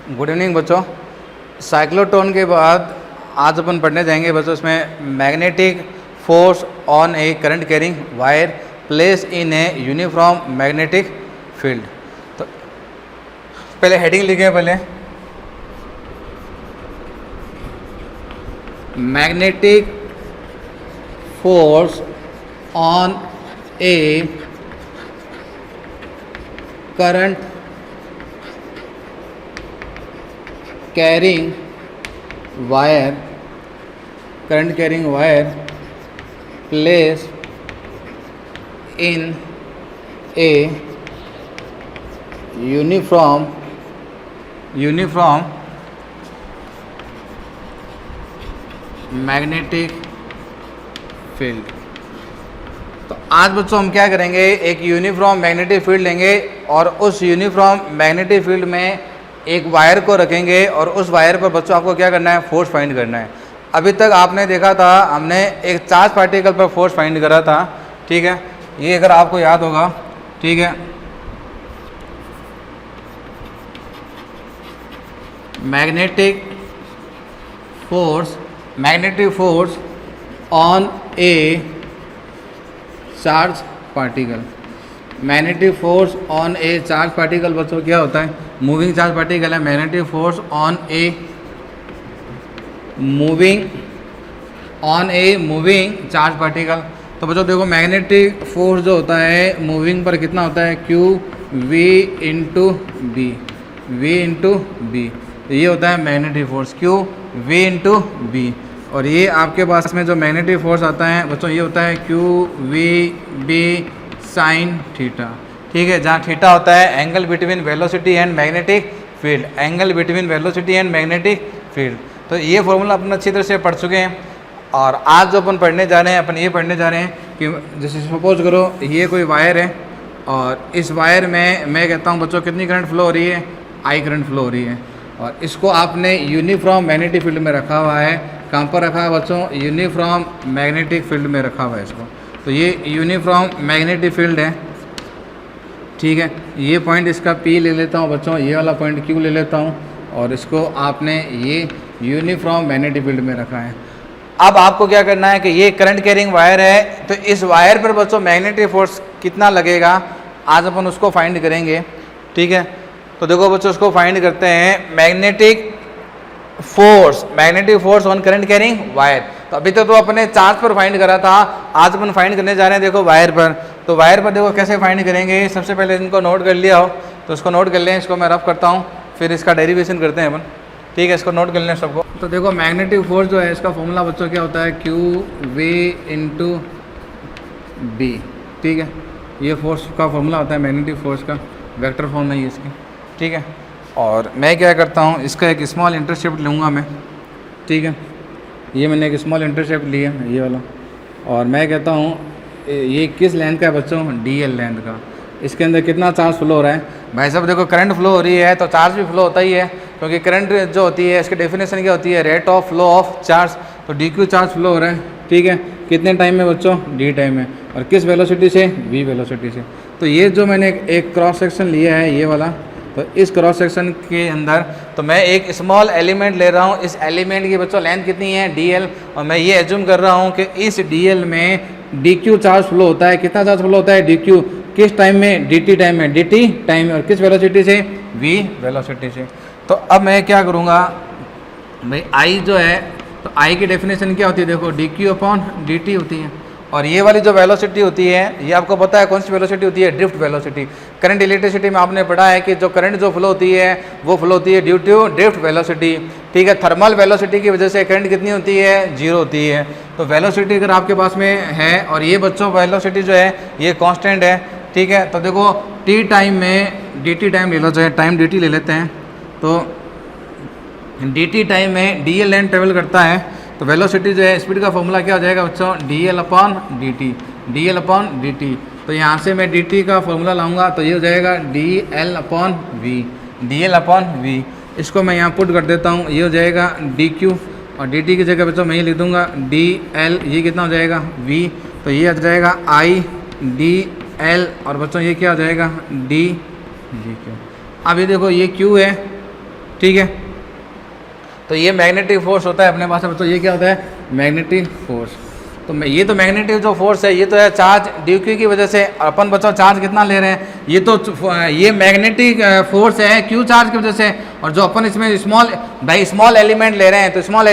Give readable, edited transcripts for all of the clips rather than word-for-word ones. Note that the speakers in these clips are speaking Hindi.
गुड इवनिंग बच्चों। साइक्लोट्रॉन के बाद आज अपन पढ़ने जाएंगे बच्चों इसमें magnetic force on A current carrying wire place in a uniform magnetic field. तो पहले हेडिंग लिखे, पहले magnetic force on A current carrying wire place in a uniform magnetic field. तो आज बच्चों हम क्या करेंगे, एक यूनिफॉर्म मैग्नेटिक फील्ड लेंगे और उस यूनिफॉर्म मैग्नेटिक फील्ड में एक वायर को रखेंगे और उस वायर पर बच्चों आपको क्या करना है, फोर्स फाइंड करना है। अभी तक आपने देखा था हमने एक चार्ज पार्टिकल पर फोर्स फाइंड करा था, ठीक है, ये अगर आपको याद होगा, ठीक है। Magnetic force on A charge particle. Magnetic force on A charge particle बच्चों क्या होता है, मूविंग चार्ज पार्टिकल है। Magnetic force on a moving charge particle. तो बच्चों देखो मैग्नेटिक फोर्स जो होता है मूविंग पर कितना होता है, क्यू वी इंटू बी। ये होता है magnetic force, Q V into B. और ये आपके पास में जो मैग्नेटिक फोर्स आता है बच्चों ये होता है Q V B sine theta, ठीक है, जहाँ थीटा होता है angle between velocity and magnetic field. तो ये फॉर्मूला अपन अच्छी तरह से पढ़ चुके हैं। और आज जो अपन पढ़ने जा रहे हैं कि जैसे सपोज करो ये कोई वायर है और इस वायर में मैं कहता हूँ बच्चों कितनी करंट फ्लो हो रही है, आई करंट फ्लो हो रही है। और इसको आपने यूनिफॉर्म मैग्नेटिक फील्ड में रखा हुआ है। कहाँ पर रखा है बच्चों, यूनिफॉर्म मैग्नेटिक फील्ड में रखा हुआ है इसको। तो ये यूनिफॉर्म मैग्नेटिक फील्ड है, ठीक है। ये पॉइंट इसका P ले लेता हूँ बच्चों, ये वाला पॉइंट Q ले लेता हूँ और इसको आपने ये यूनिफॉर्म मैग्नेटिक फील्ड में रखा है। अब आपको क्या करना है कि ये करंट कैरिंग वायर है, तो इस वायर पर बच्चों मैग्नेटिक फोर्स कितना लगेगा आज अपन उसको फाइंड करेंगे, ठीक है। तो देखो बच्चों उसको फाइंड करते हैं, magnetic force on current carrying wire. तो अभी तक तो अपने चार्ज पर फाइंड करा था, आज अपन फाइंड करने जा रहे हैं देखो वायर पर। तो वायर पर देखो कैसे फाइंड करेंगे, सबसे पहले इनको नोट कर लिया हो तो इसको नोट कर लें, इसको मैं रफ करता हूँ, फिर इसका डेरिवेशन करते हैं अपन, ठीक है। इसको नोट कर लें सबको। तो देखो मैग्नेटिक फोर्स जो है इसका फॉर्मूला बच्चों क्या होता है, क्यू वी इंटू बी, ठीक है। ये फोर्स का फॉर्मूला होता है मैग्नेटिक फोर्स का, वेक्टर फॉर्म नहीं है इसकी, ठीक है। और मैं क्या करता हूँ, इसका एक स्मॉल इंटरसेप्ट लूँगा मैं, ठीक है। ये मैंने एक स्मॉल इंटरसेप्ट लिया ये वाला, और मैं कहता हूँ ये किस लेंथ का है बच्चों, DL लेंथ का। इसके अंदर कितना चार्ज फ्लो हो रहा है भाई साहब, देखो करंट फ्लो हो रही है तो चार्ज भी फ्लो होता ही है, क्योंकि करंट जो होती है इसकी डेफिनेशन क्या होती है, rate of flow of charge. तो DQ चार्ज फ्लो हो रहा है, ठीक है, कितने टाइम में बच्चों, D टाइम में, और किस वेलोसिटी से, V वेलोसिटी से। तो ये जो मैंने एक क्रॉस सेक्शन लिया है ये वाला, तो इस क्रॉस सेक्शन के अंदर तो मैं एक स्मॉल एलिमेंट ले रहा हूँ। इस एलिमेंट की बच्चों लेंथ कितनी है, DL, और मैं ये एज्यूम कर रहा हूँ कि इस DL में DQ चार्ज फ्लो होता है। कितना चार्ज फ्लो होता है, DQ, किस टाइम में, DT टाइम में, और किस वेलोसिटी से, V वेलोसिटी से। तो अब मैं क्या करूँगा भाई, I जो है, तो I की डेफिनेशन क्या होती है, देखो DQ अपॉन DT होती है। और ये वाली जो वेलोसिटी होती है ये आपको पता है कौन सी वेलोसिटी होती है, ड्रिफ्ट वेलोसिटी। करंट इलेक्ट्रिसिटी में आपने पढ़ा है कि जो करंट जो फ्लो होती है वो फ्लो होती है ड्यू टू ड्रिफ्ट वेलोसिटी, ठीक है। थर्मल वेलोसिटी की वजह से करंट कितनी होती है, 0 होती है। तो वेलोसिटी अगर आपके पास में है, और ये बच्चों वेलोसिटी जो है ये कांस्टेंट है, ठीक है। तो देखो T टाइम में DT टाइम ले लो, चाहे टाइम DT ले लेते हैं। तो DT टाइम में DL लेंथ ट्रेवल करता है, तो वेलोसिटी जो है स्पीड का फॉर्मूला क्या हो जाएगा बच्चों, DL अपॉन DT। तो यहाँ से मैं DT का फॉर्मूला लाऊंगा तो ये हो जाएगा DL अपॉन V। इसको मैं यहाँ पुट कर देता हूँ, ये हो जाएगा DQ, और DT की जगह बच्चों मैं ये लिख दूँगा DL। ये कितना हो जाएगा, V। तो ये आ जाएगा IDL, और बच्चों ये क्या हो जाएगा, DQ। अब ये देखो ये Q है ठीक है। तो ये मैग्नेटिक फोर्स होता है अपने पास में, तो ये क्या होता है, मैग्नेटिक फोर्स। तो ये तो मैग्नेटिक जो फोर्स है ये तो है चार्ज डी क्यू की वजह से। अपन बच्चों चार्ज कितना ले रहे हैं, ये तो ये मैग्नेटिक फोर्स है क्यू चार्ज की वजह से। और जो अपन इसमें स्मॉल एलिमेंट ले रहे हैं, तो स्मॉल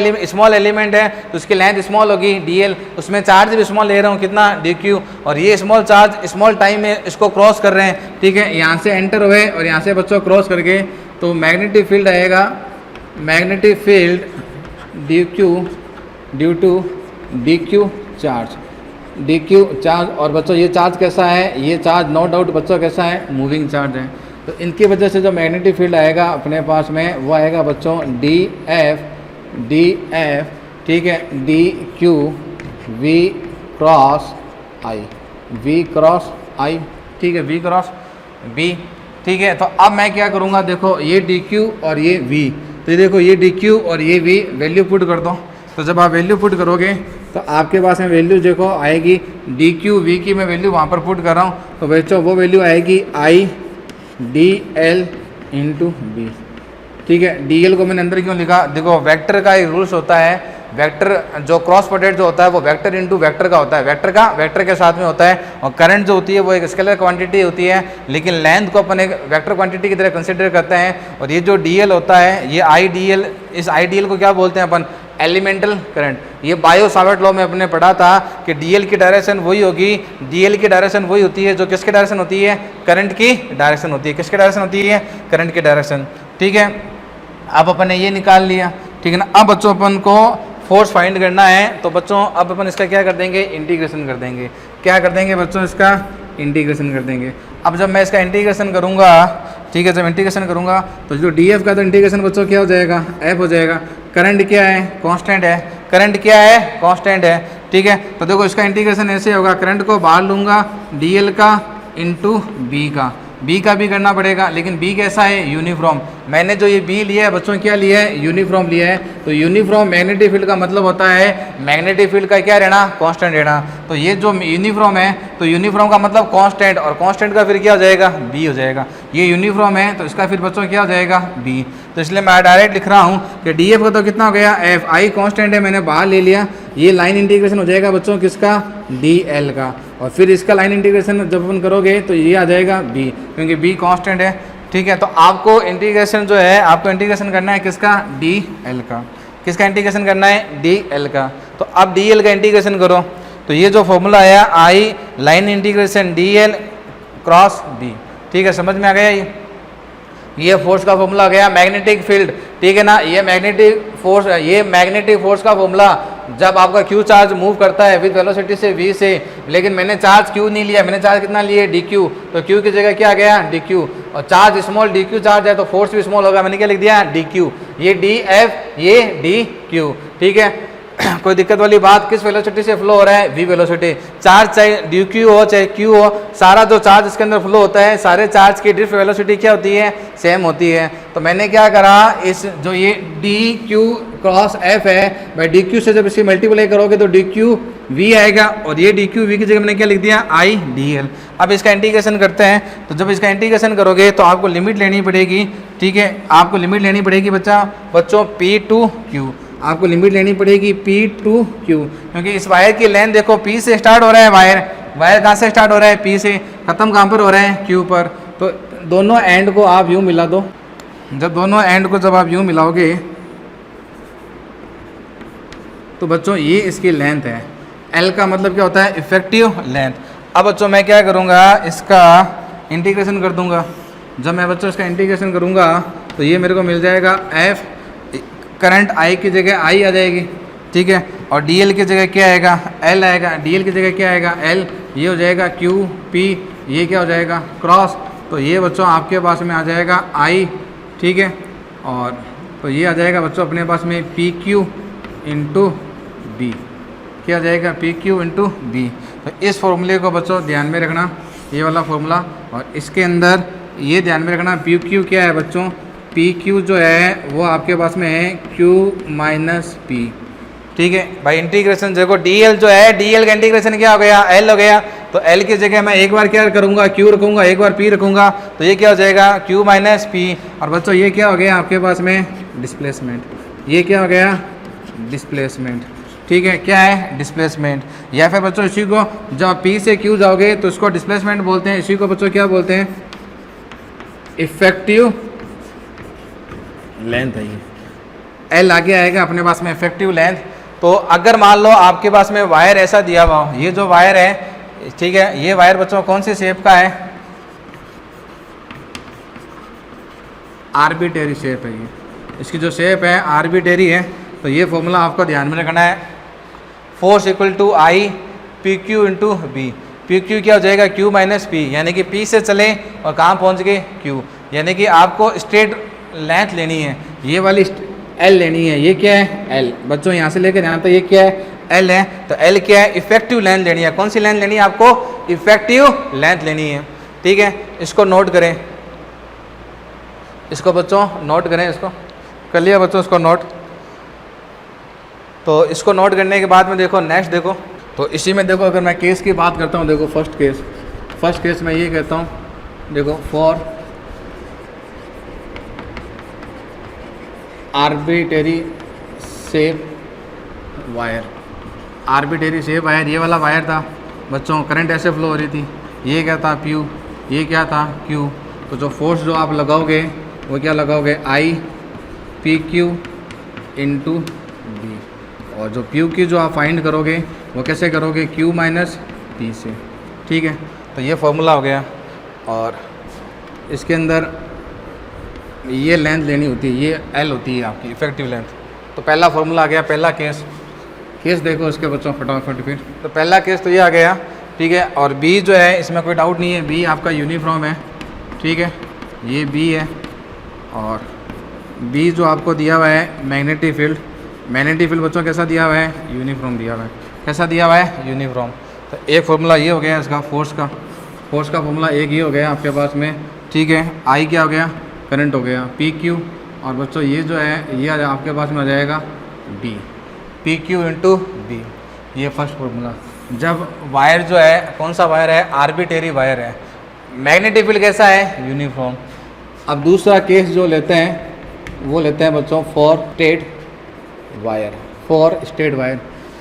एलिमेंट है तो उसकी लेंथ स्मॉल होगी डी एल, उसमें चार्ज भी स्मॉल ले रहा हूँ कितना, डी क्यू। और ये स्मॉल चार्ज स्मॉल टाइम में इसको क्रॉस कर रहे हैं, ठीक है। यहाँ से एंटर हुए और यहाँ से बच्चों क्रॉस करके, तो मैग्नेटिक फील्ड आएगा, magnetic field D Q due to D Q charge, D Q charge. और बच्चों ये चार्ज कैसा है, ये चार्ज नो डाउट बच्चों कैसा है, मूविंग चार्ज है। तो इनकी वजह से जो मैग्नेटिक फील्ड आएगा अपने पास में वो आएगा बच्चों डी एफ, ठीक है, डी क्यू वी क्रॉस आई, ठीक है, वी क्रॉस बी, ठीक है। तो अब मैं क्या करूँगा, देखो ये डी क्यू और ये वी, तो ये देखो ये डी क्यू और ये वी वैल्यू पुट कर दो। तो जब आप वैल्यू पुट करोगे तो आपके पास में वैल्यू देखो आएगी, डी क्यू वी की मैं वैल्यू वहाँ पर पुट कर रहा हूँ, तो बच्चों वो वैल्यू आएगी I D L into B, ठीक है। डी एल को मैंने अंदर क्यों लिखा, देखो वेक्टर का एक रूल्स होता है, वेक्टर जो क्रॉस प्रोडक्ट जो होता है वो वेक्टर इंटू वेक्टर का होता है, वेक्टर के साथ में होता है। और करंट जो होती है वो एक स्केलर क्वांटिटी होती है, लेकिन लेंथ को अपन एक वेक्टर क्वांटिटी की तरह कंसिडर करते हैं। और ये जो डी एल होता है, ये आई डी एल, इस आई डी एल को क्या बोलते हैं अपन, एलिमेंटल करंट। ये बायो सावर्ट लॉ में अपने पढ़ा था कि डीएल की डायरेक्शन वही होगी, डीएल की डायरेक्शन वही होती है जो किसकी डायरेक्शन होती है, करंट की डायरेक्शन होती है। किसकी डायरेक्शन होती है, करंट की डायरेक्शन, ठीक है। अब अपन ने ये निकाल लिया, ठीक है ना। अब बच्चों अपन को फोर्स फाइंड करना है, तो बच्चों अब अपन इसका क्या कर देंगे, इंटीग्रेशन कर देंगे। क्या कर देंगे बच्चों, इसका इंटीग्रेशन कर देंगे। अब जब मैं इसका इंटीग्रेशन करूँगा, ठीक है, जब इंटीग्रेशन करूँगा तो जो डी एफ का तो इंटीग्रेशन बच्चों क्या हो जाएगा, एफ हो जाएगा। करंट क्या है, कांस्टेंट है, करंट क्या है, कांस्टेंट है, ठीक है। तो देखो इसका इंटीग्रेशन ऐसे होगा, करंट को बाहर लूँगा डी एल का इंटू बी का भी करना पड़ेगा, लेकिन बी कैसा है, यूनिफॉर्म। मैंने जो ये बी लिया है बच्चों क्या लिया है, यूनिफॉर्म लिया है। तो यूनिफॉर्म मैग्नेटिक फील्ड का मतलब होता है मैग्नेटिक फील्ड का क्या रहना, कांस्टेंट रहना। तो ये जो यूनिफॉर्म है, तो यूनिफॉर्म का मतलब कांस्टेंट, और कांस्टेंट का फिर क्या हो जाएगा, बी हो जाएगा। ये यूनिफॉर्म है तो इसका फिर बच्चों क्या हो जाएगा, बी। तो इसलिए मैं डायरेक्ट लिख रहा हूँ कि डी एफ का तो कितना हो गया, एफ, आई कांस्टेंट है मैंने बाहर ले लिया। ये लाइन इंटीग्रेशन हो जाएगा बच्चों किसका, डी एल का। और फिर इसका लाइन इंटीग्रेशन जब अपन करोगे तो ये आ जाएगा बी, क्योंकि बी कांस्टेंट है, ठीक है। तो आपको इंटीग्रेशन जो है, आपको इंटीग्रेशन करना है किसका, डी एल का। किसका इंटीग्रेशन करना है, डी एल का। तो अब डी एल का इंटीग्रेशन करो, तो ये जो फॉर्मूला आया I line integration D L cross B, ठीक है, समझ में आ गया। ये फोर्स का फॉर्मूला आ गया, मैग्नेटिक फील्ड, ठीक है ना। ये मैग्नेटिक फोर्स का फॉर्मूला जब आपका क्यू चार्ज मूव करता है विद वेलोसिटी से v से, लेकिन मैंने चार्ज क्यू नहीं लिया, मैंने चार्ज कितना लिए, डी क्यू। तो क्यू की जगह क्या आ गया, डी क्यू। और charge small D Q charge है तो फोर्स भी स्मॉल होगा, मैंने क्या लिख दिया, डी क्यू। ये डी एफ, ये डी क्यू, ठीक है। कोई दिक्कत वाली बात, किस वेलोसिटी से फ्लो हो रहा है, v वेलोसिटी। चार्ज चाहे डी क्यू हो चाहे क्यू हो, सारा जो चार्ज इसके अंदर फ्लो होता है, सारे चार्ज की ड्रिफ्ट वेलोसिटी क्या होती है, सेम होती है। तो मैंने क्या करा, इस जो ये डी क्यू क्रॉस एफ है, भाई डी क्यू से जब इसकी मल्टीप्लाई करोगे तो डी क्यू वी आएगा, और ये डी क्यू वी की जगह मैंने क्या लिख दिया, आई डी एल। अब इसका इंटीग्रेशन करते हैं, तो जब इसका इंटीग्रेशन करोगे तो आपको लिमिट लेनी पड़ेगी, ठीक है। आपको लिमिट लेनी पड़ेगी बच्चों पी टू क्यू, आपको लिमिट लेनी पड़ेगी पी टू क्यू, क्योंकि इस वायर की लेंथ देखो पी से स्टार्ट हो रहा है, वायर कहाँ से स्टार्ट हो रहा है, पी से, खत्म कहाँ पर हो रहा है, क्यू पर। तो दोनों एंड को आप यूँ मिला दो। जब दोनों एंड को जब आप यूँ मिलाओगे तो बच्चों ये इसकी लेंथ है। एल का मतलब क्या होता है, इफेक्टिव लेंथ। अब बच्चों मैं क्या करूँगा, इसका इंटीग्रेशन कर दूँगा। जब मैं बच्चों इसका इंटीग्रेशन करूँगा तो ये मेरे को मिल जाएगा एफ, करंट आई की जगह आई आ जाएगी, ठीक है। और डी एल की जगह क्या आएगा, एल आएगा। डी एल की जगह क्या आएगा, एल। ये हो जाएगा क्यू पी, ये क्या हो जाएगा, क्रॉस। तो ये बच्चों आपके पास में आ जाएगा आई, ठीक है। और तो ये आ जाएगा बच्चों अपने पास में पी क्यू इंटू बी, क्या आ जाएगा, पी क्यू इंटू बी। तो इस फॉर्मूले को बच्चों ध्यान में रखना, ये वाला फॉर्मूला। और इसके अंदर ये ध्यान में रखना, पी क्यू क्या है बच्चों, पी क्यू जो है वो आपके पास में है क्यू माइनस पी, ठीक है भाई। इंटीग्रेशन देखो डी एल जो है, डी एल का इंटीग्रेशन क्या हो गया, एल हो गया। तो एल की जगह मैं एक बार क्या करूँगा, क्यू रखूँगा, एक बार पी रखूँगा, तो ये क्या हो जाएगा, क्यू माइनस पी। और बच्चों ये क्या हो गया आपके पास में, डिस्प्लेसमेंट। ये क्या हो गया, डिस्प्लेसमेंट। ठीक है, क्या है, डिस्प्लेसमेंट। या फिर बच्चों इसी को जब पी से क्यू जाओगे तो इसको डिस्प्लेसमेंट बोलते हैं, इसी को बच्चों क्या बोलते हैं, इफेक्टिव लेंथ है। ये एल आगे आएगा अपने पास में, इफेक्टिव लेंथ। तो अगर मान लो आपके पास में वायर ऐसा दिया हुआ हो, ये जो वायर है, ठीक है, ये वायर बच्चों कौन सी शेप का है, आर्बिट्रेरी शेप है। ये इसकी जो शेप है आर्बिट्रेरी है। तो ये फॉर्मूला आपको ध्यान में रखना है, force equal to I P Q into B. P Q क्या हो जाएगा, क्यू माइनस पी, यानी कि पी से चले और कहाँ पहुँच गए, क्यू। यानी कि आपको स्ट्रेट लेंथ लेनी है, ये वाली एल लेनी है। ये क्या है, एल। बच्चों यहाँ से लेकर यहाँ तक ये क्या है, एल है। तो एल क्या है, इफेक्टिव लेंथ लेनी है। कौन सी लेंथ लेनी है आपको, इफेक्टिव लेंथ लेनी है। ठीक है, इसको नोट करें, इसको बच्चों नोट करें, इसको कर लिया बच्चों, इसको नोट। तो इसको नोट करने के बाद में देखो नेक्स्ट देखो, तो इसी में देखो अगर मैं केस की बात करता हूँ, देखो फर्स्ट केस में ये कहता हूँ, देखो for arbitrary shape wire. Arbitrary shape wire, ये वाला वायर था बच्चों, करंट ऐसे फ्लो हो रही थी। ये क्या था, प्यू, ये क्या था, क्यू। तो जो फोर्स जो आप लगाओगे वो क्या लगाओगे, I P Q into B. और जो पी क्यू जो आप फाइंड करोगे वो कैसे करोगे, क्यू माइनस पी से। ठीक है, तो ये फॉर्मूला हो गया। और इसके अंदर ये लेंथ लेनी होती है, ये एल होती है आपकी इफेक्टिव लेंथ। तो पहला फॉर्मूला आ गया, पहला केस देखो उसके बच्चों फटाफट फिर। तो पहला केस तो ये आ गया, ठीक है। और बी जो है इसमें कोई डाउट नहीं है, बी आपका यूनिफॉर्म है। ठीक है, ये बी है। और बी जो आपको दिया हुआ है मैग्नेटिक फील्ड बच्चों कैसा दिया हुआ है, यूनिफॉर्म दिया हुआ है। कैसा दिया हुआ है, यूनिफॉर्म। तो एक फॉर्मूला ये हो गया इसका, फोर्स का फॉर्मूला एक ही हो गया आपके पास में। ठीक है, आई क्या हो गया, करंट हो गया, पी क्यू। और बच्चों ये जो है ये आपके पास में आ जाएगा B, P Q into B. ये फर्स्ट फॉर्मूला। जब वायर जो है, कौन सा वायर है, आर्बिट्रेरी वायर है, मैग्नेटिक फील्ड कैसा है, यूनिफॉर्म। अब दूसरा केस जो लेते हैं वो लेते हैं बच्चों for straight wire.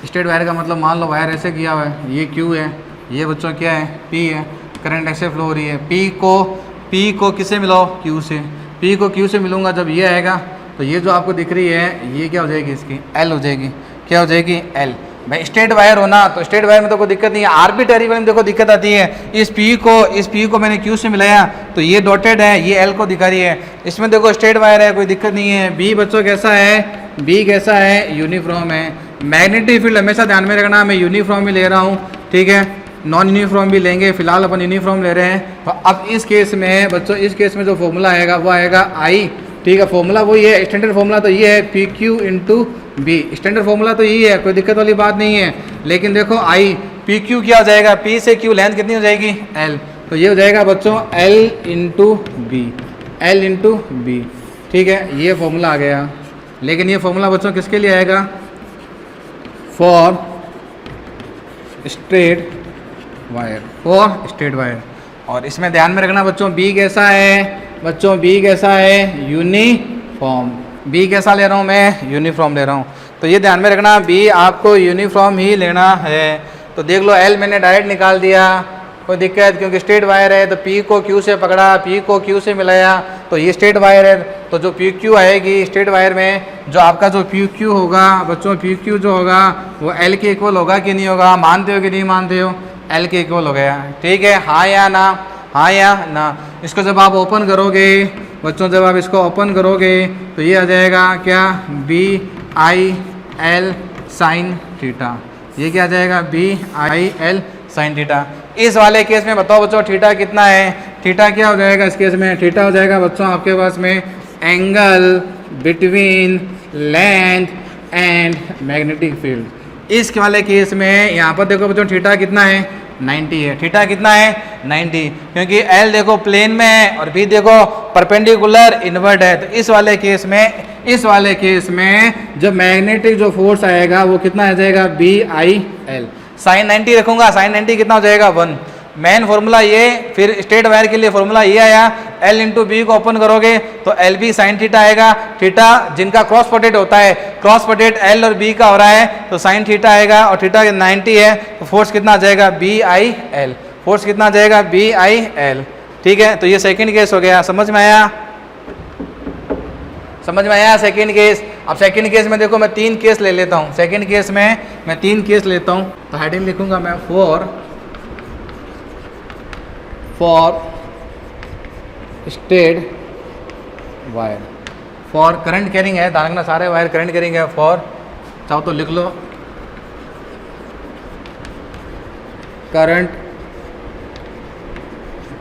Straight wire का मतलब मान लो वायर ऐसे किया हुआ है, ये क्यू है, ये बच्चों क्या है, पी है, करंट ऐसे फ्लो हो रही है। पी को किससे मिलाओ, क्यू से। पी को क्यू से मिलूंगा जब ये आएगा, तो ये जो आपको दिख रही है ये क्या हो जाएगी, इसकी एल हो जाएगी। क्या हो जाएगी, एल। भाई स्ट्रेट वायर हो ना, तो स्ट्रेट वायर में तो कोई दिक्कत नहीं है। आर्बिट्रेरी वायर में देखो दिक्कत आती है। इस पी को मैंने क्यू से मिलाया तो ये डॉटेड है, ये एल को दिखा रही है। इसमें देखो स्ट्रेट वायर है, कोई दिक्कत नहीं है। बी बच्चों कैसा है, बी कैसा है, यूनिफॉर्म है। मैग्नेटिक फील्ड हमेशा ध्यान में रखना, मैं यूनिफॉर्म ही ले रहा हूँ। ठीक है, नॉन यूनिफॉर्म भी लेंगे, फिलहाल अपन यूनिफॉर्म ले रहे हैं। तो अब इस केस में बच्चों, इस केस में जो फॉर्मूला आएगा वो आएगा आई। ठीक है, फॉर्मूला वही है, स्टैंडर्ड फॉर्मूला तो ये है, P Q into B. Standard formula तो यही है, कोई दिक्कत वाली बात नहीं है। लेकिन देखो आई पी क्यू क्या हो जाएगा, पी से क्यू लेंथ कितनी हो जाएगी, एल। तो ये हो जाएगा बच्चों एल इंटू बी। ठीक है, ये फॉर्मूला आ गया। लेकिन ये फॉर्मूला बच्चों किसके लिए आएगा, फॉर स्ट्रेट वायर। और इसमें ध्यान में रखना बच्चों, बी कैसा है, बच्चों बी कैसा है, यूनिफॉर्म। बी कैसा ले रहा हूँ मैं, यूनिफॉर्म ले रहा हूँ। तो ये ध्यान में रखना, बी आपको यूनिफॉर्म ही लेना है। तो देख लो एल मैंने डायरेक्ट निकाल दिया, कोई दिक्कत, क्योंकि स्ट्रेट वायर है। तो पी को क्यू से पकड़ा, पी को क्यू से मिलाया, तो ये स्ट्रेट वायर है। तो जो पी क्यू आएगी स्ट्रेट वायर में, जो आपका जो पी क्यू होगा बच्चों, पी क्यू जो होगा वो एल के इक्वल होगा कि नहीं होगा, मानते हो कि नहीं मानते हो, एल के इक्वल हो गया। ठीक है, हाँ या ना, हाँ या ना। इसको जब आप ओपन करोगे बच्चों, जब आप इसको ओपन करोगे तो ये आ जाएगा क्या, B I L sine theta. ये क्या आ जाएगा, B I L sine theta. इस वाले केस में बताओ बच्चों थीटा कितना है, थीटा क्या हो जाएगा इस केस में, थीटा हो जाएगा बच्चों आपके पास में angle between length and magnetic field. इस वाले केस में यहाँ पर देखो बच्चों थीटा कितना है, 90 है। थीटा कितना है, 90, क्योंकि एल देखो प्लेन में है और बी देखो परपेंडिकुलर इनवर्ट है। तो इस वाले केस में जो मैग्नेटिक जो फोर्स आएगा वो कितना आ जाएगा, बी आई एल। साइन 90 रखूंगा, साइन 90 कितना हो जाएगा 1। मेन फॉर्मूला ये, फिर स्ट्रेट वायर के लिए फॉर्मूला ये आया, L इंटू बी को ओपन करोगे तो एल बी साइन थीटा आएगा। थीटा जिनका क्रॉस पोटेट होता है, क्रॉस पोटेट L और B का हो रहा है तो साइन थीटा आएगा, और थीटा 90 है तो फोर्स कितना आ जाएगा BIL, फोर्स कितना आ जाएगा BIL। ठीक है, तो ये सेकंड केस हो गया। समझ में आया? समझ में आया सेकंड केस? अब सेकंड केस में देखो मैं 3 केस ले लेता हूँ। सेकंड केस में मैं 3 केस लेता हूँ, तो हेडिंग लिखूंगा मैं for straight wire, for current carrying है, ध्यान रखना सारे वायर करंट कैरिंग है। फॉर चाहो तो लिख लो current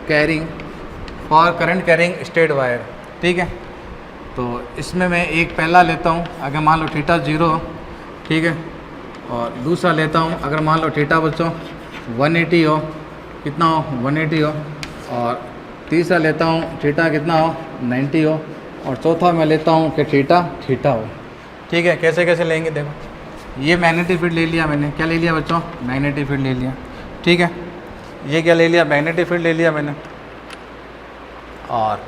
carrying, for current carrying straight wire. ठीक है, तो इसमें मैं एक पहला लेता हूँ, अगर मान लो थीटा 0, ठीक है, और दूसरा लेता हूँ अगर मान लो थीटा बच्चों 180 हो, कितना हो 180 हो, और तीसरा लेता हूँ थीटा कितना हो 90 हो, और चौथा मैं लेता हूँ कि थीटा हो। ठीक है, कैसे कैसे लेंगे देखो, ये मैग्नेटिक फील्ड ले लिया मैंने, क्या ले लिया बच्चों मैग्नेटिक फील्ड ले लिया। ठीक है, ये क्या ले लिया मैग्नेटिक फील्ड ले लिया मैंने, और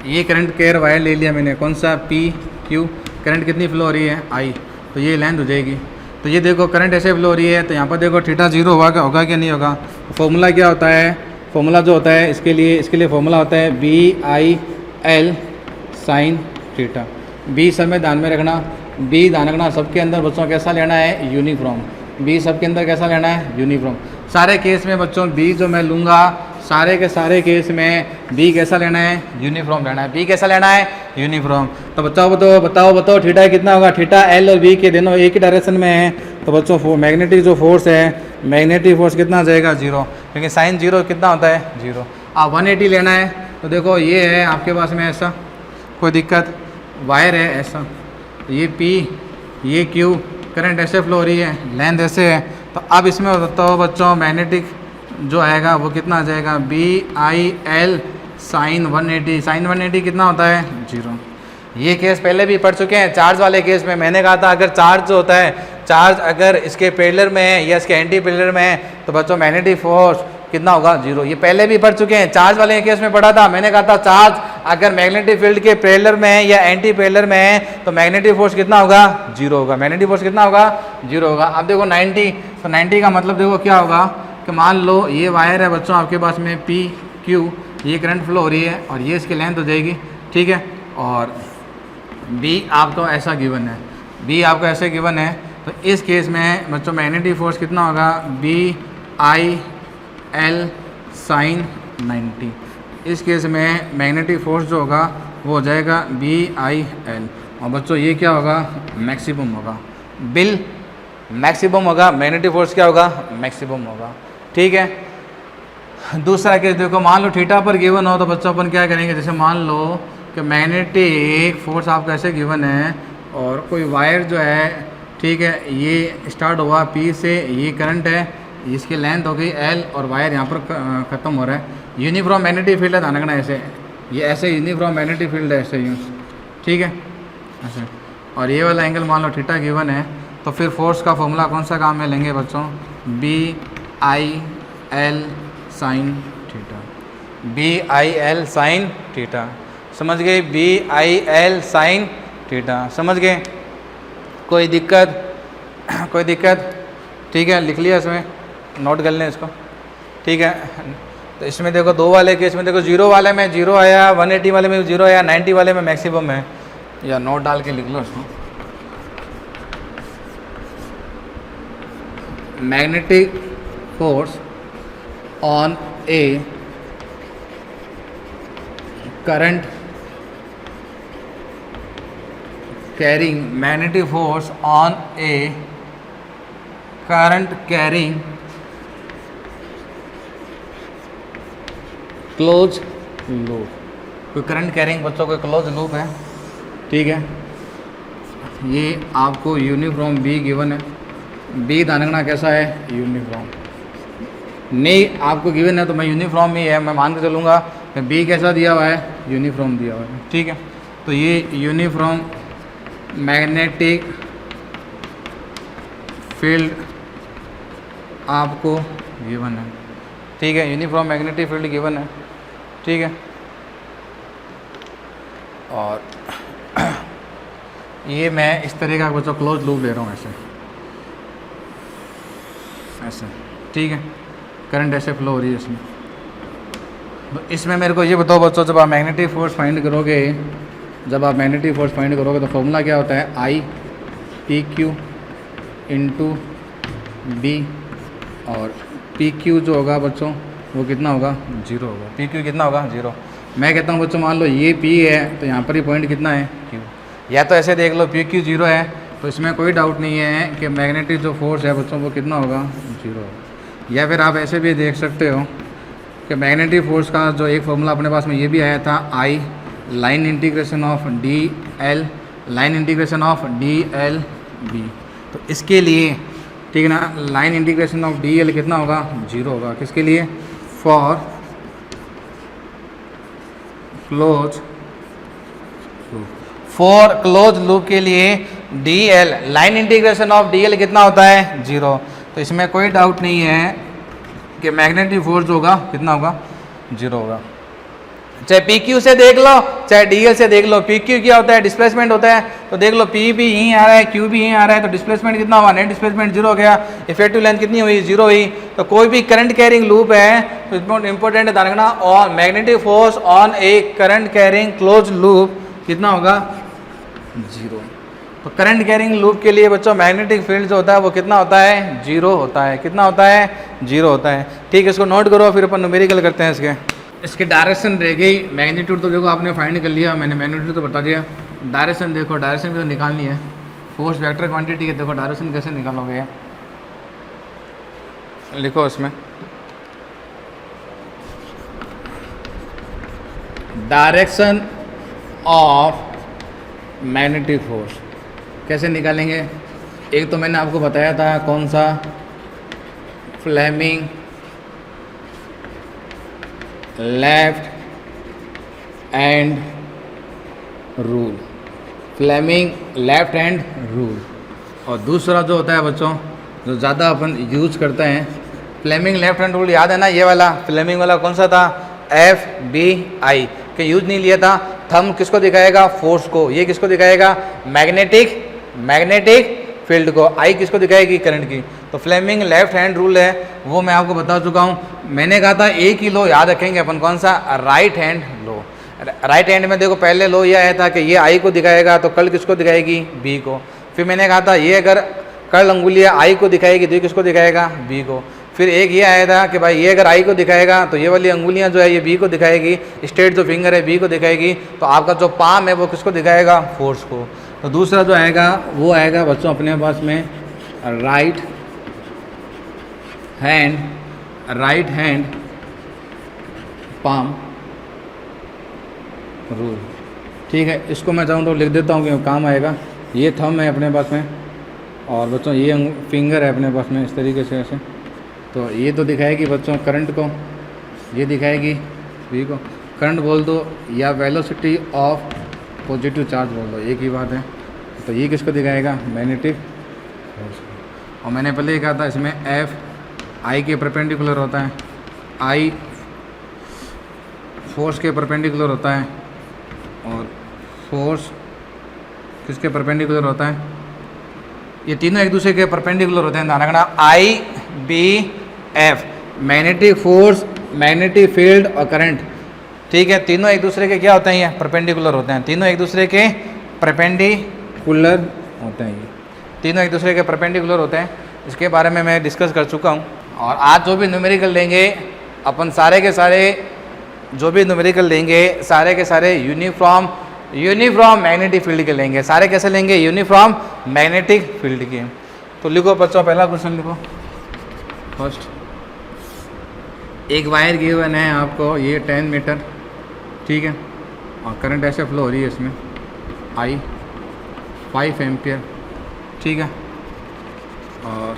ये करंट केयर वायर ले लिया मैंने, कौन सा PQ, करंट कितनी फ्लो हो रही है I, तो ये लेंथ हो जाएगी। तो ये देखो करंट ऐसे फ्लो हो रही है, तो यहाँ पर देखो थीटा 0 होगा क्या नहीं होगा। फॉर्मूला क्या होता है, फॉर्मूला जो होता है इसके लिए फॉर्मूला होता है BIL साइन थीटा। B सब में ध्यान में रखना, B ध्यान रखना सबके अंदर बच्चों कैसा लेना है यूनिफॉर्म, B सबके अंदर कैसा लेना है यूनिफॉर्म। सारे केस में बच्चों B जो मैं लूँगा, सारे के सारे केस में B कैसा लेना है यूनिफॉर्म लेना है, B कैसा लेना है यूनिफॉर्म। तो बताओ थीटा कितना होगा, थीटा L और B के दोनों एक ही डायरेक्शन में है, तो बच्चों मैग्नेटिक जो फोर्स है, मैग्नेटिक फोर्स कितना आ जाएगा 0, क्योंकि साइन 0 कितना होता है 0। आप 180 लेना है तो देखो ये है आपके पास में ऐसा, कोई दिक्कत, वायर है ऐसा, ये P ये Q, करंट ऐसे फ्लो हो रही है, लेंथ ऐसे है, तो अब इसमें बताओ बच्चों मैग्नेटिक जो आएगा वो कितना आ जाएगा BIL साइन 180, साइन 180 कितना होता है 0। ये केस पहले भी पढ़ चुके हैं। चार्ज वाले केस में मैंने कहा था अगर चार्ज जो होता है, चार्ज अगर इसके पैरेलल में है या इसके एंटी पैरेलल में है तो बच्चों मैग्नेटिक फोर्स कितना होगा 0। ये पहले भी पढ़ चुके हैं, चार्ज वाले केस में पढ़ा था। मैंने कहा था चार्ज अगर मैग्नेटिक फील्ड के पैरेलल में है या एंटी पैरेलल में है तो मैग्नेटिक फोर्स कितना होगा 0 होगा, मैग्नेटिक फोर्स कितना होगा 0 होगा। अब देखो 90, तो 90 का मतलब देखो क्या होगा कि मान लो ये वायर है बच्चों आपके पास में PQ, ये करंट फ्लो हो रही है और ये इसकी लेंथ हो जाएगी। ठीक है, और B आपको ऐसा गिवन है, B आपको ऐसे गिवन है, तो इस केस में बच्चों मैग्नेटिक फोर्स कितना होगा BIL साइन 90। इस केस में मैग्नेटिक फोर्स जो होगा वो हो जाएगा BIL, और बच्चों ये क्या होगा मैक्सिमम होगा, बिल मैक्सिमम होगा, मैग्नेटिक फोर्स क्या होगा मैक्सिमम होगा। ठीक है, दूसरा केस देखो, मान लो थीटा पर गिवन हो तो बच्चों अपन क्या करेंगे, जैसे मान लो कि मैग्नेटिक फोर्स आपको ऐसे गिवन है और कोई वायर जो है, ठीक है, ये स्टार्ट हुआ P से, ये करंट है, इसकी लेंथ हो गई L और वायर यहाँ पर ख़त्म हो रहा है। यूनिफॉर्म मैग्नेटिक फील्ड है, ध्यान रखना ऐसे, ये ऐसे यूनिफॉर्म मैग्नेटिक फील्ड है ऐसे यूँ। ठीक है, ऐसे, और ये वाला एंगल मान लो थीटा गिवन है, तो फिर फोर्स का फॉर्मूला कौन सा काम में लेंगे बच्चों BIL sine theta, BIL sine theta. समझ गए, BIL साइन थीटा, समझ गए, कोई दिक्कत कोई दिक्कत। ठीक है, लिख लिया, इसमें नोट कर लें इसको। ठीक है, तो इसमें देखो दो वाले केस में देखो 0 वाले में 0 आया, 180 वाले में 0 आया, 90 वाले में मैक्सिमम है, या नोट डाल के लिख लो इसको। Magnetic force on A current carrying, magnetic force on A current carrying close loop. कोई करंट कैरिंग बच्चों को क्लोज लूप है। ठीक है, ये आपको यूनिफॉर्म B गिवन है, B ध्यान रखना कैसा है यूनिफॉर्म, नहीं आपको गिवन है तो मैं यूनिफॉर्म ही है, मैं मान के चलूँगा कि B कैसा दिया हुआ है यूनिफॉर्म दिया हुआ है। ठीक है, तो ये यूनिफॉर्म मैग्नेटिक फील्ड आपको गिवन है, ठीक है, यूनिफॉर्म मैग्नेटिक फील्ड गिवन है, ठीक है। और ये मैं इस तरह का बच्चों क्लोज लूप ले रहा हूँ ऐसे ऐसे, ठीक है, करंट ऐसे फ्लो हो रही है इसमें। तो इसमें मेरे को ये बताओ बच्चों, जब आप मैग्नेटिक फोर्स फाइंड करोगे, जब आप मैग्नेटिक फोर्स फाइंड करोगे तो फॉर्मूला क्या होता है, I P Q into B, और पी क्यू जो होगा बच्चों वो कितना होगा, 0 होगा। पी क्यू कितना होगा, 0। मैं कहता हूँ बच्चों मान लो ये पी है तो यहाँ पर ही पॉइंट कितना है, क्यू। या तो ऐसे देख लो पी क्यू 0 है तो इसमें कोई डाउट नहीं है कि मैग्नेटिक जो फोर्स है बच्चों वो कितना होगा, 0 होगा। या फिर आप ऐसे भी देख सकते हो कि मैग्नेटिक फोर्स का जो एक फॉर्मूला अपने पास में ये भी आया था, I line integration of D L, line integration of D L B. तो इसके लिए ठीक है ना, line integration of D L कितना होगा, 0 होगा। किसके लिए, फॉर क्लोज लूप के लिए D L, line integration of D L कितना होता है, 0। तो इसमें कोई डाउट नहीं है कि मैग्नेटिक फोर्स होगा कितना होगा, 0 होगा। चाहे पी क्यू से देख लो चाहे डी एल से देख लो, पी क्यू क्या होता है, डिस्प्लेसमेंट होता है। तो देख लो पी भी यहीं आ रहा है, क्यू भी यहीं आ रहा है, तो डिस्प्लेसमेंट कितना हुआ, नेट डिस्प्लेसमेंट 0 हो गया। इफेक्टिव लेंथ कितनी हुई, 0 हुई। तो कोई भी करंट कैरिंग लूप है तो इंपॉर्टेंट ध्यान रखना, और magnetic force on A current carrying close loop कितना होगा, 0। तो करंट कैरिंग लूप के लिए बच्चों मैग्नेटिक फील्ड जो होता है वो कितना होता है, 0 होता है। कितना होता है, 0 होता है, ठीक है। इसको नोट करो, फिर अपन न्यूमेरिकल करते हैं। इसके डायरेक्शन रह गई, मैग्नीट्यूड तो देखो आपने फाइंड कर लिया, मैंने मैग्नीट्यूड तो बता दिया। डायरेक्शन देखो, डायरेक्शन भी तो निकालनी है, फोर्स वेक्टर क्वांटिटी है। देखो डायरेक्शन कैसे निकालोगे, लिखो इसमें डायरेक्शन ऑफ मैग्नेटिक फोर्स कैसे निकालेंगे। एक तो मैंने आपको बताया था कौन सा, Fleming left hand rule, Fleming left hand rule. और दूसरा जो होता है बच्चों, जो ज़्यादा अपन यूज करते हैं, फ्लेमिंग लेफ्ट हैंड रूल याद है ना, ये वाला फ्लेमिंग वाला कौन सा था, FBI के यूज नहीं लिया था। थंब किसको दिखाएगा, फोर्स को, ये किसको दिखाएगा, मैग्नेटिक फील्ड को, आई किसको दिखाएगी, करंट की। तो फ्लेमिंग लेफ्ट हैंड रूल है वो मैं आपको बता चुका हूँ। मैंने कहा था एक ही लो याद रखेंगे अपन, कौन सा, राइट हैंड लो। राइट हैंड में देखो पहले लो ये आया था कि ये आई को दिखाएगा तो कर्ल किसको दिखाएगी, बी को। फिर मैंने कहा था ये अगर कर्ल अंगुलियाँ आई को दिखाएगी तो ये किसको दिखाएगा, बी को। फिर एक ये आया था कि भाई ये अगर आई को दिखाएगा तो ये वाली अंगुलियां जो है ये बी को दिखाएगी, स्ट्रेट जो फिंगर है बी को दिखाएगी। तो आपका जो पाम है वो किसको दिखाएगा, फोर्स को। तो दूसरा जो आएगा वो आएगा बच्चों अपने पास में राइट हैंड पाम रूल, ठीक है। इसको मैं चाहूँ तो लिख देता हूँ कि काम आएगा। ये थंब है अपने पास में और बच्चों ये फिंगर है अपने पास में, इस तरीके से ऐसे। तो ये तो दिखाएगी बच्चों करंट को, ये दिखाएगी बी को। करंट बोल दो या वेलोसिटी ऑफ पॉजिटिव चार्ज बोल दो, एक ही बात है। तो ये किसको दिखाएगा, मैग्नेटिक फोर्स। और मैंने पहले ही कहा था इसमें एफ आई के परपेंडिकुलर होता है, आई फोर्स के परपेंडिकुलर होता है, और फोर्स किसके परपेंडिकुलर होता है, ये तीनों एक दूसरे के परपेंडिकुलर होते हैं। ध्यान रखना, I B F, magnetic force, magnetic field और करंट, ठीक है। तीनों एक दूसरे के क्या होते हैं, ये परपेंडिकुलर होते हैं। तीनों एक दूसरे के परपेंडिकुलर होते हैं, ये तीनों एक दूसरे के परपेंडिकुलर होते हैं। इसके बारे में मैं डिस्कस कर चुका हूँ। और आज जो भी न्यूमेरिकल लेंगे अपन, सारे के सारे जो भी न्यूमेरिकल लेंगे सारे के सारे यूनिफॉर्म मैग्नेटिक फील्ड के लेंगे। सारे कैसे लेंगे, यूनिफॉर्म मैग्नेटिक फील्ड के। तो लिखो बच्चों, पहला क्वेश्चन लिखो फर्स्ट। एक वायर गिवन है आपको, ये 10 मीटर, ठीक है, और करंट ऐसे फ्लो हो रही है इसमें, आई 5 एम्पियर, ठीक है। और